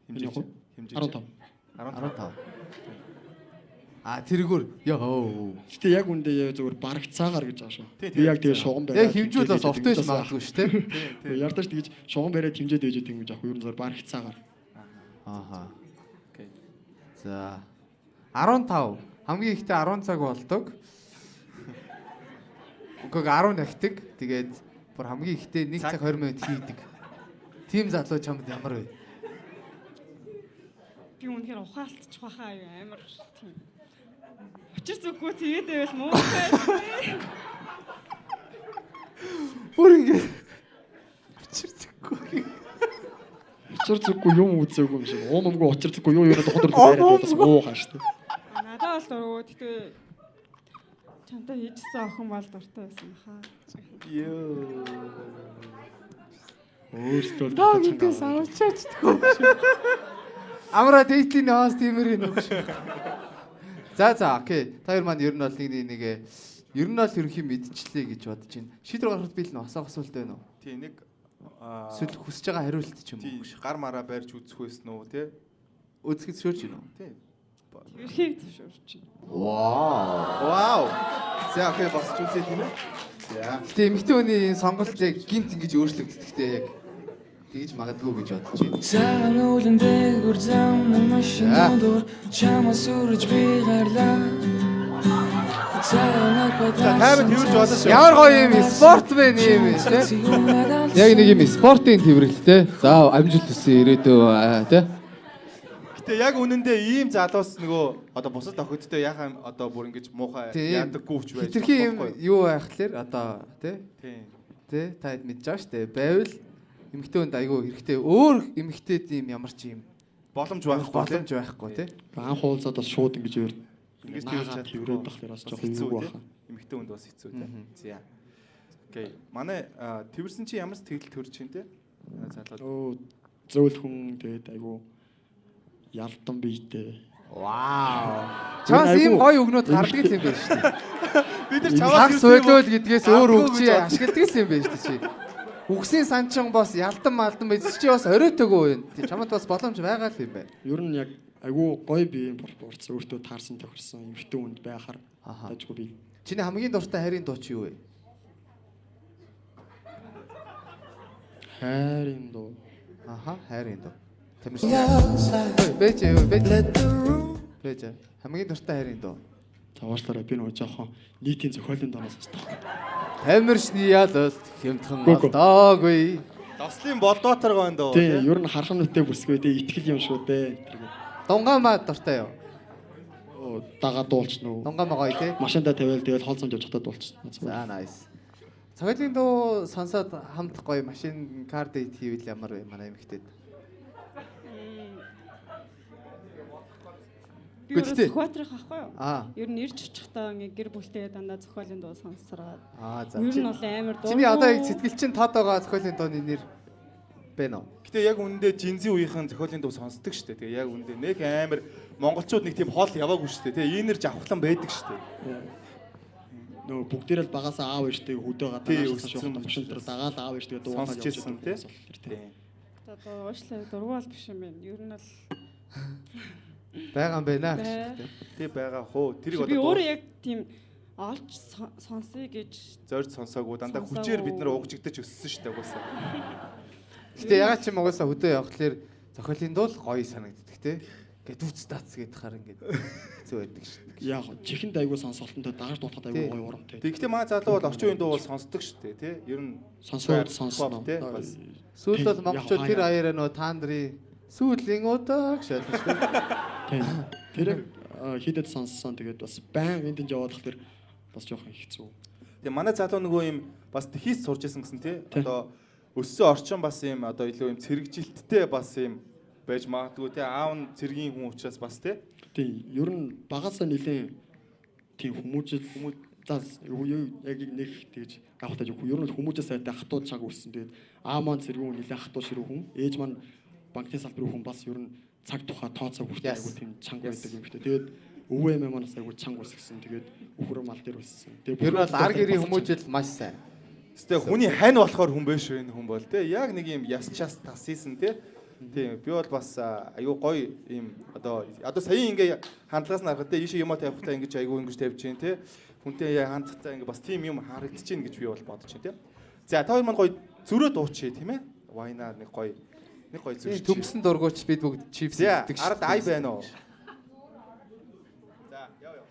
Химжээ. 15. 15. А тэргээр ёо. Гэтэ яг үндэ яг зүгээр бараг цаагаар гэж байгаа шүү. Тийм, Би яг тэгээ шугам бариад. Яг хэмжүүл бас урт байж магадгүй шүү дээ. тий. Ярдаж тэгж шугам бариад хэмжээд ээжэд юм гэж аах. Ер нь зүгээр бараг цаагаар. Ааха. Окей. За 15 хамгийн ихтэй 10 цаг болдог. Үгүй 10 нахдаг. Тэгээд бүр хамгийн ихтэй 1 цаг 20 минут хийдэг. Тим залуу чамд ямар вэ? Би үнэхээр ухаалтчих байхаа юу амар тийм. Учир зүггүй тэгээд байвал муу байх. Бүр ингэ чирцэхгүй. Учир зүггүй юм үзээгүй юм шиг. Уумгүй учир зүггүй юу юу доходор байгаад бас уу хааш тээ. Надад бол дургу тэгтээ чамтай хийжсэн охин бол дуртай байсан хаа. Йоо. Өөртөө Тагтээс авчаач тгөө. Амра дэйтийн хаас тиймэр юм шүү. За окей. Та хоёр маань ер нь бол нэг ер нь бол ерөнхий мэдчлээ гэж бодож байна. Шийдвэр гаргахад би л нөө асуух асуулт байна уу? Тий нэг Эсвэл хүсэж байгаа хариулт ч юм уу? тий гар мараа барьж үзэх байсан уу тий? Үзэхэд зөвшөөрч байна уу? Тий. Ерхийг зөвшөөрч байна. Вау. За окей босч үзээ тийм ээ. За. Гэтэ эмэгтэй хүний энэ сонголтыг гинт ингэж өөрчлөгддөгтэй яг тэгж магадгүй гэж бодож байна. Цагаан уулын дээгүүр замын машинууд чамаас үрж би гарлаа. Тайван тэрж болно шүү. Ямар гоё юм спортмен юм тийм. Яг нэг юм спортын тэмрэглэлтэй. За амжилт хүсье ирээдүйн тий. Гэтэ яг үнэндээ ийм залуус нөгөө одоо бусад охидтой яхаа одоо бүр ингэж муухай яадаггүй ч байж. Хитрхи юм юу байх тэлэр одоо тий. Тий. Та хэд мэдж байгаа шүү дээ. Байвал эмэгтэй хүнд айгүй хэрэгтэй. Өөр эмэгтэйд юм ямар ч юм боломж байхгүй тий. Анх уулзаад бас шууд ингэж өөр Ингэж би хэлж тэрээд тахлаар бас жоох хэцүү байх. Эмэгтэй хүнд бас хэцүү тий. За. Окей. Манай тэрсэн чи ямар сэтгэл төрж чинь тий? Залуу. Өө зөөл хүн тэгээд айгу ялдан биетэй. Вау. Чаас ийм гоё өгнөд гардаг юм байна шүү дээ. Бид нар Чаваас чаваас сөйлөөл гэдгээс өөр өгч ашигладаг юм байна шүү дээ. Үгсийн санчин бас ялдан малдан байж чи бас оройтойгоо байна. Чамд бас боломж байгаа л юм байна. Ер нь яг айгу гоё бие болборц өөртөө таарсан тохирсон эмэгтэй хүнд байхаар дажгүй би. Чиний хамгийн дуртай хайрын дуу чи юу вэ? Хайрын дуу. Аха, хайрын дуу. Тамирчин. Бэж. Бэж. Хамгийн дуртай хайрын дуу. За уушлаарай би нөгөө жоохон нийтийн зохиолын дооноос сонсдог. Тамирчны ялалт хэмтхэн алдаагүй. Дослын болдоотор гойн доо. Тийм, ер нь хархан нүдтэй бүрсгүй дээ, итгэл юм шүү дээ. Дунгаамаа дуртай юу? Дагаа дуулч нүү. Дунгаамаа гоё тий. Машиндаа тавиал тэгэл хоол цомж явж хатаа дуулч. За nice. Цогцолын дуу сонсоод хамт гоё машин кар дейт хийвэл ямар вэ манай эмэгтэйд? Би зөвхөтрөх ахгүй юу? Аа. Ер нь ирж очихдаа ингээ гэр бүлтэй дандаа зохиолын дуу сонсороод. За. Ер нь бол амар дуу. Чиний одоо яг сэтгэл чинь тод байгаа зохиолын дууны нэр байна уу? Гэтэ яг үндэ жинзи үеийнхэн зохиолын дуу сонсдог шүү дээ. Тэгээ яг үндэ нэг амар монголчууд нэг тийм хоол яваагүй шүү дээ. Тэгээ ийнэр жавхлан байдаг шүү дээ. Нөө бүгдээрээ л багасаа аав ээжтэй хөдөө гадаа шуухад машин дээр дагаад аав ээжтэй дуу сонсож ирсэн тий. Одоо уушлаа дургуул биш юм байна. Ер нь бол байгаа юм байна. Тий байгаа хөө. Тэрийг би одоо өөрөө яг тийм олж сонсъё гэж зорж сонсоогүй дандаа хүчээр бид нар уугжигдаж өссөн шүү дээ угаасаа. Гэтэ ягаад ч юм угаасаа хөдөө явхлаэр зохиолын дуу гоё санагддаг тий. Ингээд дүүц дац гээд хаар ингээд хэцүү байдаг шүү дээ. Яг чихэнд айгуу сонсголттой дагаж дуутахад айгуу гоё урамтай. Тэгэхдээ манай залуу бол орчин үеийн дуу бол сонсдог шүү дээ тий. Ер нь сонсон тий. Бас сүүлд бол монголчууд тэр аяараа нөө таандрын сүүлийн удаа гэж хэлсэн шүү дээ. Тийм. Тэр хидэд сонссон тэгээд бас байн энд яваад тах тэр бас жоохон хэцүү. Тэгээ манай залуу нөгөө юм бас тэхийс сурж исэн гэсэн тий. Одоо өссөн орчин бас юм одоо илүү юм цэрэгжилттэй бас юм байж магадгүй тий. Аав нь цэргийн хүн учраас бас тий. Тийм. Ер нь багасаа нэлээд тийм хүмүүжил яг нэг тэгж авахтаж ер нь хүмүүжээс сайтай хатууд чаг үссэн. Тэгээд аав маань цэргүүн нэлээд хатуу ширүү хүн. Ээж маань банкны салбарын хүн бас ер нь цаг тухай тооцоо хүртэл айгуу тийм чанга байдаг юм шүү дээ. Тэгээд өвөө эмээ манаас айгуу чанга үсгсэн. Тэгээд өхөр мал дээр үссэн. Тэгээд ер нь бол ар гэрийн хүмүүжил маш сайн. Гэтэ хүний хань болохоор хүн биш вэ хүн бол тий. Яг нэг юм ясчаас тасийсэн тий. Тийм би бол бас аюу гоё юм одоо саяын ингээ хандлагаас нарахад тий ийшээ юм тавихтаа ингэж аюу ингэж тавьж гин тий. Хүнтэй хандцаа ингээ бас тийм юм харагдчихээн гэж би бол бодож байна тий. За та хоёр маань гоё зөрөө дуучээ тийм ээ. Вайнаа нэг гоё зөрөө. Төмсөн дургуйч бид бүгд чипс иддэг шүү. Ард ай байна уу? За яа.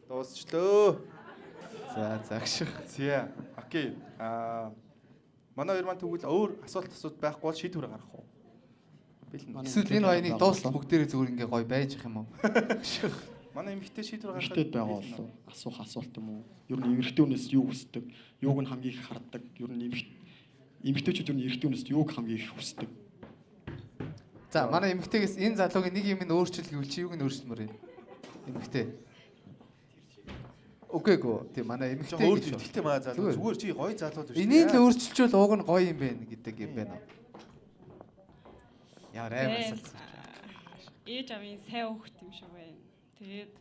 Дуусчлоо. За загших. За окей. Манай хоёр маань тэгвэл өөр асуулт байхгүй бол шийдвэр гаргах уу? Эсвэл энэ хоёрыг дуустал бүгдээрээ зүгээр ингээ гоё байж ах юм уу? Манай эмэгтэй шийдвэр гаргах хэрэгтэй байгаа болов асуух асуулт юм уу? Ер нь эмэгтэй хүнээс юу хүсдэг? Юуг нь хамгийн их харддаг? Ер нь эмэгтэйчүүд ер нь эрэгтэй хүнээс юуг хамгийн их хүсдэг? За манай эмэгтэйгээс энэ залуугийн нэг юм нь өөрчлөл гэвэл чи юуг нь өөрчлөмөр юм? Эмэгтэй. Окей гоо. Тийм манай эмэгтэй гэж ихтэй манай залуу зүгээр чи гоё залуу биш. Энийг л өөрчилчүүл ууг нь гоё юм байна гэдэг юм байна уу? Яа раймасалсан. Ээж авийн сайн хүүхэд юм шиг байна. Тэгээд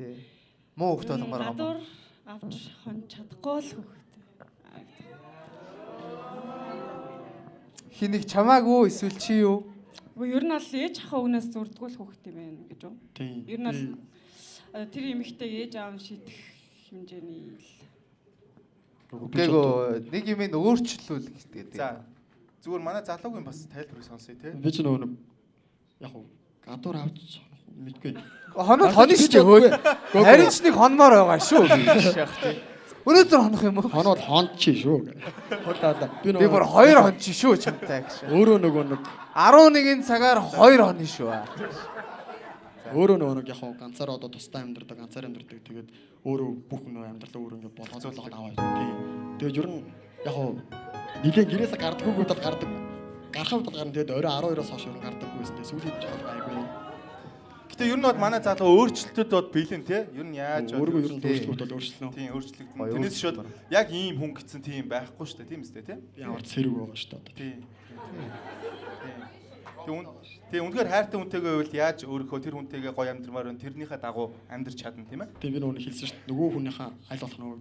муу хүүхэд болгомоор байгаа. Гадуур авч хонч чадахгүй л хүүхэд. Хинийг чамаагүй эсвэл чи юу? Уу ер нь бол ээж ахаа өгнөөс зурдгүй л хүүхэд юм байна гэж үү? Тийм. Ер нь бол тэр эмэгтэй ээж аав шийдэх хэмжээний Гээгөө нэг юм ин өөрчлөл гэдэг. За зүгээр манай залуугийн бас тайлбарыг сонсъё те. Би ч нөгөө яг гадуур авч мэдгүй. Хоноод хоно шүү дээ хөөе. Харин ч нэг хонмоор байгаа шүү гэж яах тий. Өнөөдөр хонох юм уу? Хоноод хонч шүү. Би бүр 2 хонч шүү чамтай гэж. Өөрөө нөгөө нэг 11 цагаар 2 хонь шүү. Өөрөө нөгөө яг ганцаараа одоо тустай амьдардаг, ганцаар амьдардаг. Тэгээд өөрөө бүх нөө амьдралаа өөрөө ингэ болгоцоолгоод аваад тий. Тэгээд ер нь яг нэгэн гэрээсээ гардаггүй бол гардаг. Гарахад бол гарна. Тэгээд орой 12-оос хойш ер нь гардаггүй гэсэн. Сүүлийн жил айгүй. Гэтэ ер нь бод манай залуу өөрчлөлтөд бод бэлэн те. Ер нь яаж өөрөө ер нь өөрчлөлт бол өөрчлөлт. Тийм өөрчлөлт. Тэрнээс шууд яг ийм хүн гэсэн тийм байхгүй шүү дээ. Тийм үстэй те. Ямар цэрэг байгаа шүү дээ. Тийм. Тэгээ үнэхээр хайртай хүнтэйгээ байвал яаж өөрийнхөө тэр хүнтэйгээ гоё амьдрмаар вэ? Тэрнийхээ дагуу амьдрч чадна тийм ээ? Тийм би нөгөө хэлсэн шүү дээ. Нөгөө хүнийхээ аль болох нөгөө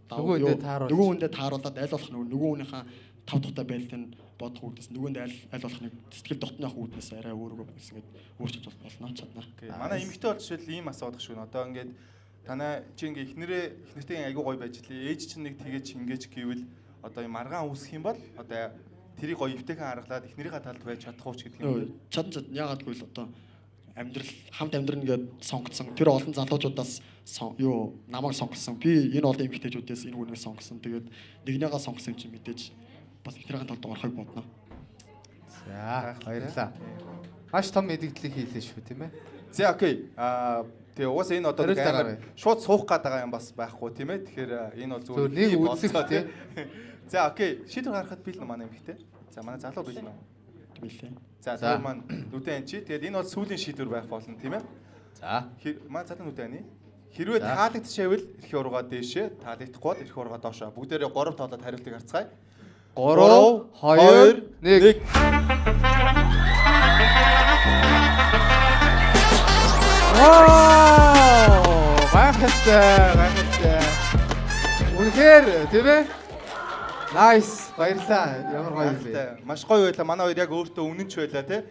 хүндээ тааруулаад аль болох нөгөө хүнийхээ тав тухтай байлтыг бодох үүднээс нөгөөнд аль болох нэг сэтгэл дотнох үүднээс арай өөрөөгөө болсон гэд өөрчлөж болно чадна. Манай эмэгтэй бол жишээл ийм асуудаг шүү. Одоо ингээд танаа чи ингээ эхнэртэй айгуу гоё байж лээ. Ээж чинь нэг тэгэж ингэж гэвэл одоо юм маргаан үүсэх юм бол одоо тэрийг гоё өвтэйхэн харгалаад эхнэрийнхээ талд байж чадах уу ч гэдэг юм. Чадна яагаад гэвэл одоо амьдрал хамт амьдрна гэдээ сонгоцсон. Тэр олон залуучуудаас намайг сонгосон. Би энэ олон эмэгтэйчүүдээс энэ хүнийг сонгосон. Тэгээд нэгнийгаа сонгосон чинь мэдээж бас ихнийхэн талд орохыг бодно. За баярлалаа. Маш том мэдээлэл хийлээ шүү тийм ээ. За окей. Тэгээ угаасаа энэ одоо нэг амар шууд суух гээд байгаа юм бас байхгүй тийм ээ. Тэгэхээр энэ бол зүгээр нэг үзэх тийм. За окей. Шийдвэр гаргахад бил нь манай эмэгтэй. За манай залуу бил нь. Билээ. За тэр маань нүдэн анчи. Тэгээд энэ бол сүүлийн шийдвэр байх болно тийм ээ. За. Манай залуу нүдэн ани. Хэрвээ таалагдчихвэл эрх ургаа дээшээ, таалагдахгүй бол эрх ургаа доошоо. Бүгдээрээ 3 тоолоод хариултыг харцгаая. 3 2 1. Вау! Гайхалтай. Үнэхээр тийм ээ? Nice. Баярлалаа. Ямар гоё вэ? Маш гоё байлаа. Манай хоёр яг өөртөө үнэнч байлаа тий.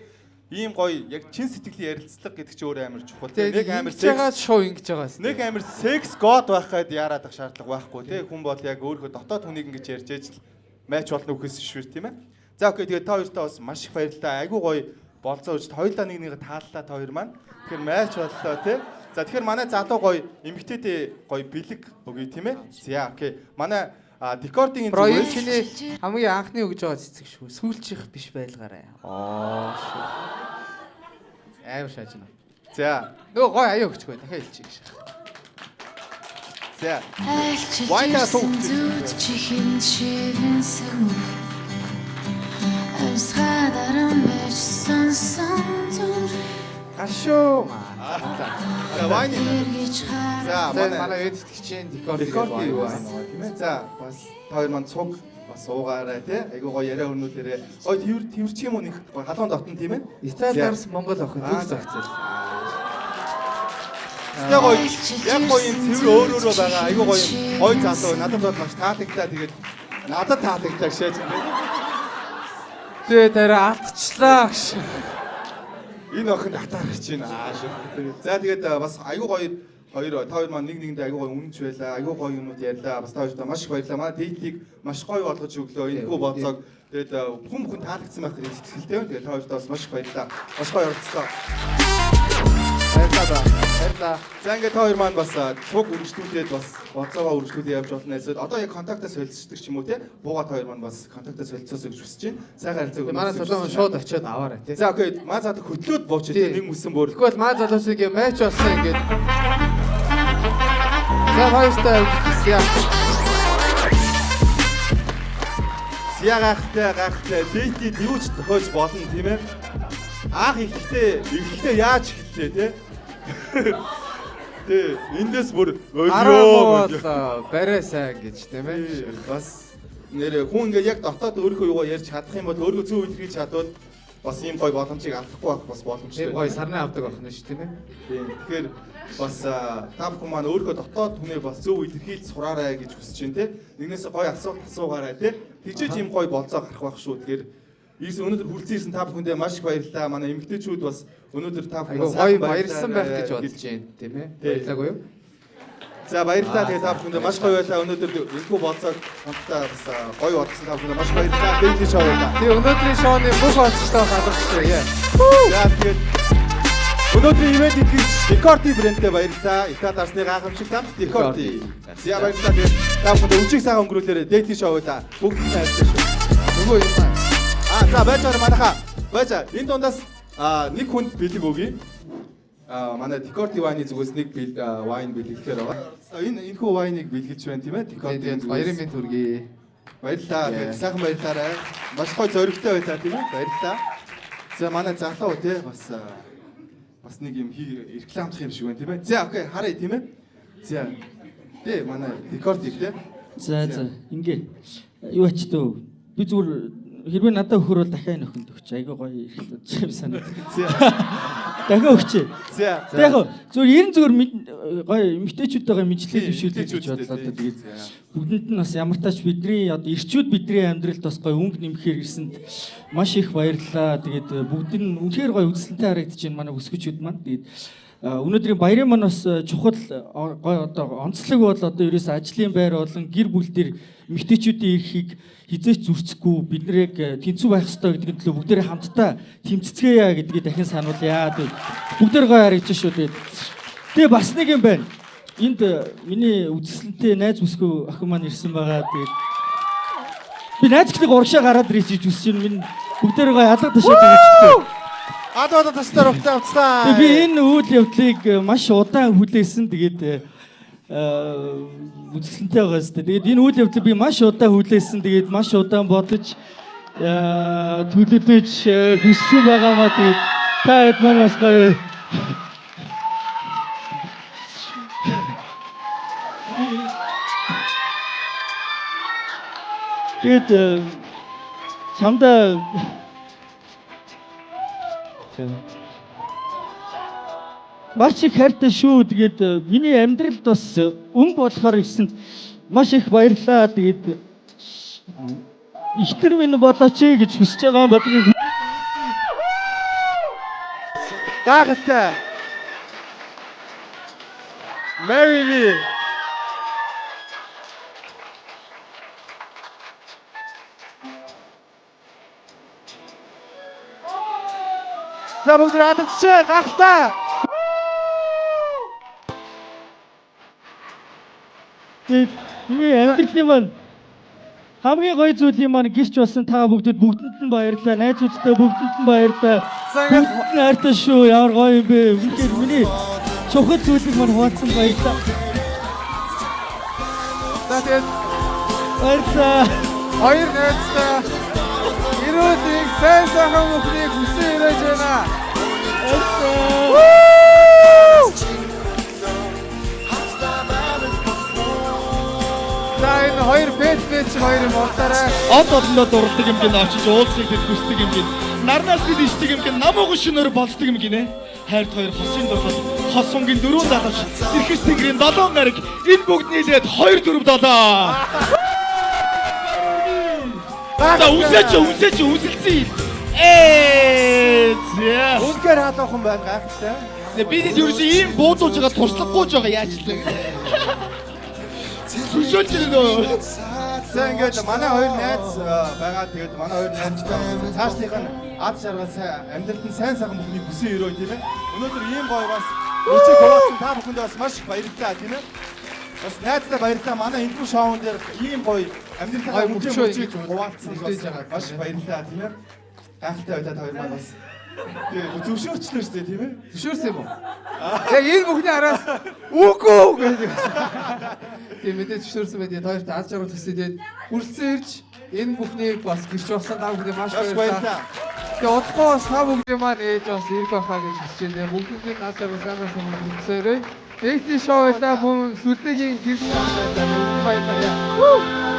Ийм гоё яг чин сэтгэлийн ярилцлага гэдэг чинь өөр амар чухал. Нэг амар секс шоу ингэж байгаа юм. Нэг амар секс god байх гээд яарад ах шаардлага байхгүй тий. Хүн бол яг өөрийнхөө дотоод хүнийг ингэж ярьж ээж л матч болно үхээс швэр тийм ээ. За окей тэгээд та хоёртаа бас маш их баярлалаа. Айгуу гоё болцоо үз. Хоёулаа нэг нэгэ тааллаа та хоёр маань. Тэгэхээр матч боллоо тий. За тэгэхээр манай залуу гоё эмэгтэйдээ гоё бэлэг өгье тийм ээ. За окей. Манай декордын зүгээр чиний хамгийн анхны өгж байгаа цэцэг шүү. Сүүлчих биш байлгаарай. Шүү. Аав шаажна. За. Нөгөө гоё аяа өгчгүй дахиад хэлчих гэж. За. Вайна зүуд чихэн шивэн сэн. Амсгадарам биш сонсон зүр. Ашоо. За вайны. За манай эдитгэгчийн декорди юу байна тийм ээ. За бас хоёр маань цуг бас уугаарай тий. Айгуу гоё яриа өрнүүлээрээ. Гоё тэрч юм уу нэг гоё халуун дотн тийм ээ. Италиарс Монгол охин төгс загцэл. Тэ гоё яг гоё юм цэвэр өөрөөрөө байгаа. Айгуу гоё юм. Гоё залуу надад бол маш таалагдлаа тэгээд надад таалагдлаа шээж юм байна. Тэгээ дараа алдчихлаа гэж. Энэ охин хатаарч байна. За тэгээд бас айгуу гоё та хоёр маань нэг нэгэндээ айгуу гоё үнэнч байлаа. Айгуу гоё юмуд ярьлаа. Бас та хоёртаа маш их баярлалаа. Манай дээдлийг маш гоё болгож өглөө. Энэхүү боцоог тэгээд хүн таалагдсан байх гэж итгэлтэй байна. Тэгээд та хоёртаа бас маш их баярлалаа. Маш гоё оролцлоо. Баярлалаа. За ингээд та хоёр маань бас цуг үргэлжлүүлээд бас боцоогоо үргэлжлүүлээ явж болно. Одоо яг контактаа солилцдог ч юм уу те. Буугаад та хоёр маань бас контактаа солилцоосоо гэж хүсэж байна. Сайхан харилцааг. Манай залуу шууд очиод аваарай те. За окей. Манай залуу хөтлөөд бууч те. Нэг мүсэн бүр. Тэгвэл манай залуусыг матч болсон ингээд. За хоёртай яа. Гайхалтай дэйтэд юу ч тохиолж болно тийм ээ. Анх ихтэй яаж эхэллээ те. Тэ эндээс бүр өлөө барай сайн гэж тийм ээ. Бас нэр хүн ингээд яг дотоод өөрийнхөө юугаар ярьж чадах юм бол өөрийгөө зөв илэрхийлж чадвал бас ийм гоё боломжийг авахгүй байх бас боломжтой. Гоё сарны авдаг байх нь шүү тийм ээ. Тийм. Тэгэхээр бас та бүхэн маань өөрийнхөө дотоод хүнээ бас зөв илэрхийлж сураарай гэж хүсэж байна те. Нэгнээс гоё асуулт асуугаарай те. Тэгжээж ийм гоё болцоо гарах байх шүү. Тэгэхээр өнөөдөр хүрэлцэн ирсэн та бүхэндээ маш их баярлалаа. Манай эмэгтэйчүүд бас өнөөдөр та бүхэн гоё баярлсан байх гэж бодож байна тийм ээ. Баярлалаа юу? За баярлалаа. Тэгээ та бүхэндээ маш гоё байлаа. Өнөөдөр энэхүү болцоог хамтдаа бас гоё болгосон та бүхэндээ маш баярлалаа. Дэйли шоу байлаа. Тэгээ өнөөдрийн шоуны бүх онцлогтой хамрагчаа. За тэгээд өнөөдрийн ивент итгэж Декорти брэндтэй баярлалаа. Итали арсны гайхамшиг тамт Декорти. За баярлалаа. Тэгээд та бүхэндээ өчиг сайхан өнгөрүүлээрэй. Дэйли шоу байлаа. Бүгд хайртай шүү. Нөгөө юм байна. За байцаар манайхаа. Байцаа энэ дундаас нэг хүнд бэлэг өгье. Манай Декорти вайны зүгээс нэг вайн бэлгэлэхээр байгаа. Энэхүү вайныг бэлгэлж байна тийм ээ. Декорти баярын мэнд хүргэе. Баярлалаа. Сайхан баярлалаа. Маш гоё зоригтой байлаа тийм ээ. Баярлалаа. За манай залуу тий бас нэг юм рекламдах юм шиг байна тийм ээ. За окей харъя тийм ээ. За. Тий манай Декорти тий. За ингээ. Юу ач дөө. Би зүгээр хэрвээ надад өгөхөр бол дахиад нөхөнд өгч. Айгүй гоё ирэхлэж юм санаад. Дахиад өгчээ. За. Яг зүгээр гоё эмэгтэйчүүдтэйгээ мэдлэг дэвшүүлэх гэж бодлоо. Тэгээд бүгдэнд нь бас ямар тач бидний одоо ирчүүд бидний амьдралд бас гоё өнгө нэмэхээр ирсэнд маш их баярлалаа. Тэгээд бүгд нь үнэхээр гоё үзэлтэнтэй харагдаж байна манай өсгөчүүд маань. Тэгээд Өнөөдрийн баярын маань бас чухал гой одоо онцлог бол одоо ерөөс ажлын байр болон гэр бүл дээр эмэгтэйчүүдийн эрхийг хизээч зөрчихгүй бид нэрийг тэнцүү байх ёстой гэдгийг төлөө бүгдээрээ хамтдаа тэмцэцгээе гэдгийг дахин сануулъя. Бүгдээр гой харагдаж шүү дээ. Тэгээ бас нэг юм байна. Энд миний үзэсгэлэнтэй найз бүсгүй охин маань ирсэн байгаа. Тэгээд би найзчлыг урагшаа гараад ирж үсэж байна. Минь бүгдээр гой алга ташаад байгаа. Адаа тастаар өгтөө авцгаа. Би энэ үйл явдлыг маш удаан хүлээсэн. Тэгээд үзэсгэлэнтэй байгаа зү. Тэгээд энэ үйл явдлыг би маш удаан хүлээсэн. Тэгээд маш удаан бодож төлөвлөж хүссэн байгаамаа. Тэгээд та хэд манаас гоё. Тэгээд чамдаа маш их хайртай шүү. Тэгээд миний амьдралд бас өнгө болохоор ирсэнд маш их баярлалаа. Тэгээд ихтер минь болооч гэж хүсэж байгаа юм. Гайхалтай. Marry me. Бүгд радцгаа гахтаа. Миний амьдралын маань хамгийн гоё зүйлийн маань гисч болсон та бүгдэд нь баярлалаа. Найзуудтай бүгдэнд нь баярлалаа. Бүгд нь хайртай шүү. Ямар гоё юм бэ. Үнэхээр миний чухал зүйлийг маань хуваалцсан баярлалаа. Тэгээд баярлалаа. хоёр найзтай ирүүдийг сайн сайхан бүхнийг хүсэн ирэж байна. За энэ хоёр бэт хоёр юм болоорой. Од олондоо дурддаг юм гин очиж уулзахыг бид хүсдэг юм гин. Нарнаас бид ичдэг юм гин. Намуугүй шинээр болцдог юм гинэ. Хайрт хоёр хосын дурлал. Хос сунгийн 4 залууч. Эрхэс тэнгэрийн 7 гариг. Энэ бүгд нийлээд 2 4 7. За үсэлцэн. За. Үнээр хаалгахан байна гайхалтай. Бид ерөөс ийм буудуулж байгаа туршлахгүй байгаа яаж л. Сүшөөч нөө. За ингээд манай хоёр найз байгаа. Тэгээд манай хоёр найзтай цаашлынх нь ад шаргал сайн амьдралд нь сайн сайхан бүхний хүсэн өрөө тийм ээ. Өнөөдөр ийм гоё бас өчиг хуваалцсан та бүхэнд бас маш их баярлалаа тийм ээ. Бас найзтай баярлалаа. Манай энэхүү шоун дээр ийм гоё амьдралаа хүчийг хуваалцсан маш их баярлалаа тийм ээ. Гайхалтай байлаа хоёр маань бас. Тэгээ зөвшөөрчлөө шүү дээ тийм ээ. Зөвшөөрсөн юм уу? Яг энэ бүхний араас үгүй гэдэг. Тийм мэдээ зөвшөөрсөн байд. Хоёрт аз жаргал төсөө тэгээд үргэлжлэн ирж энэ бүхнийг бас гэрч болсон та бүхэнд маш баярлалаа. Тэгээ удахгүй бас та бүхний маань ээж бас ирэх байхаа гэж хүсэж байна. Бүгдийн аз жаргал сайн хүсээрэй. Дэйти шоу байлаа хүн сүлдэгийн гэрч байсан. Баярлалаа.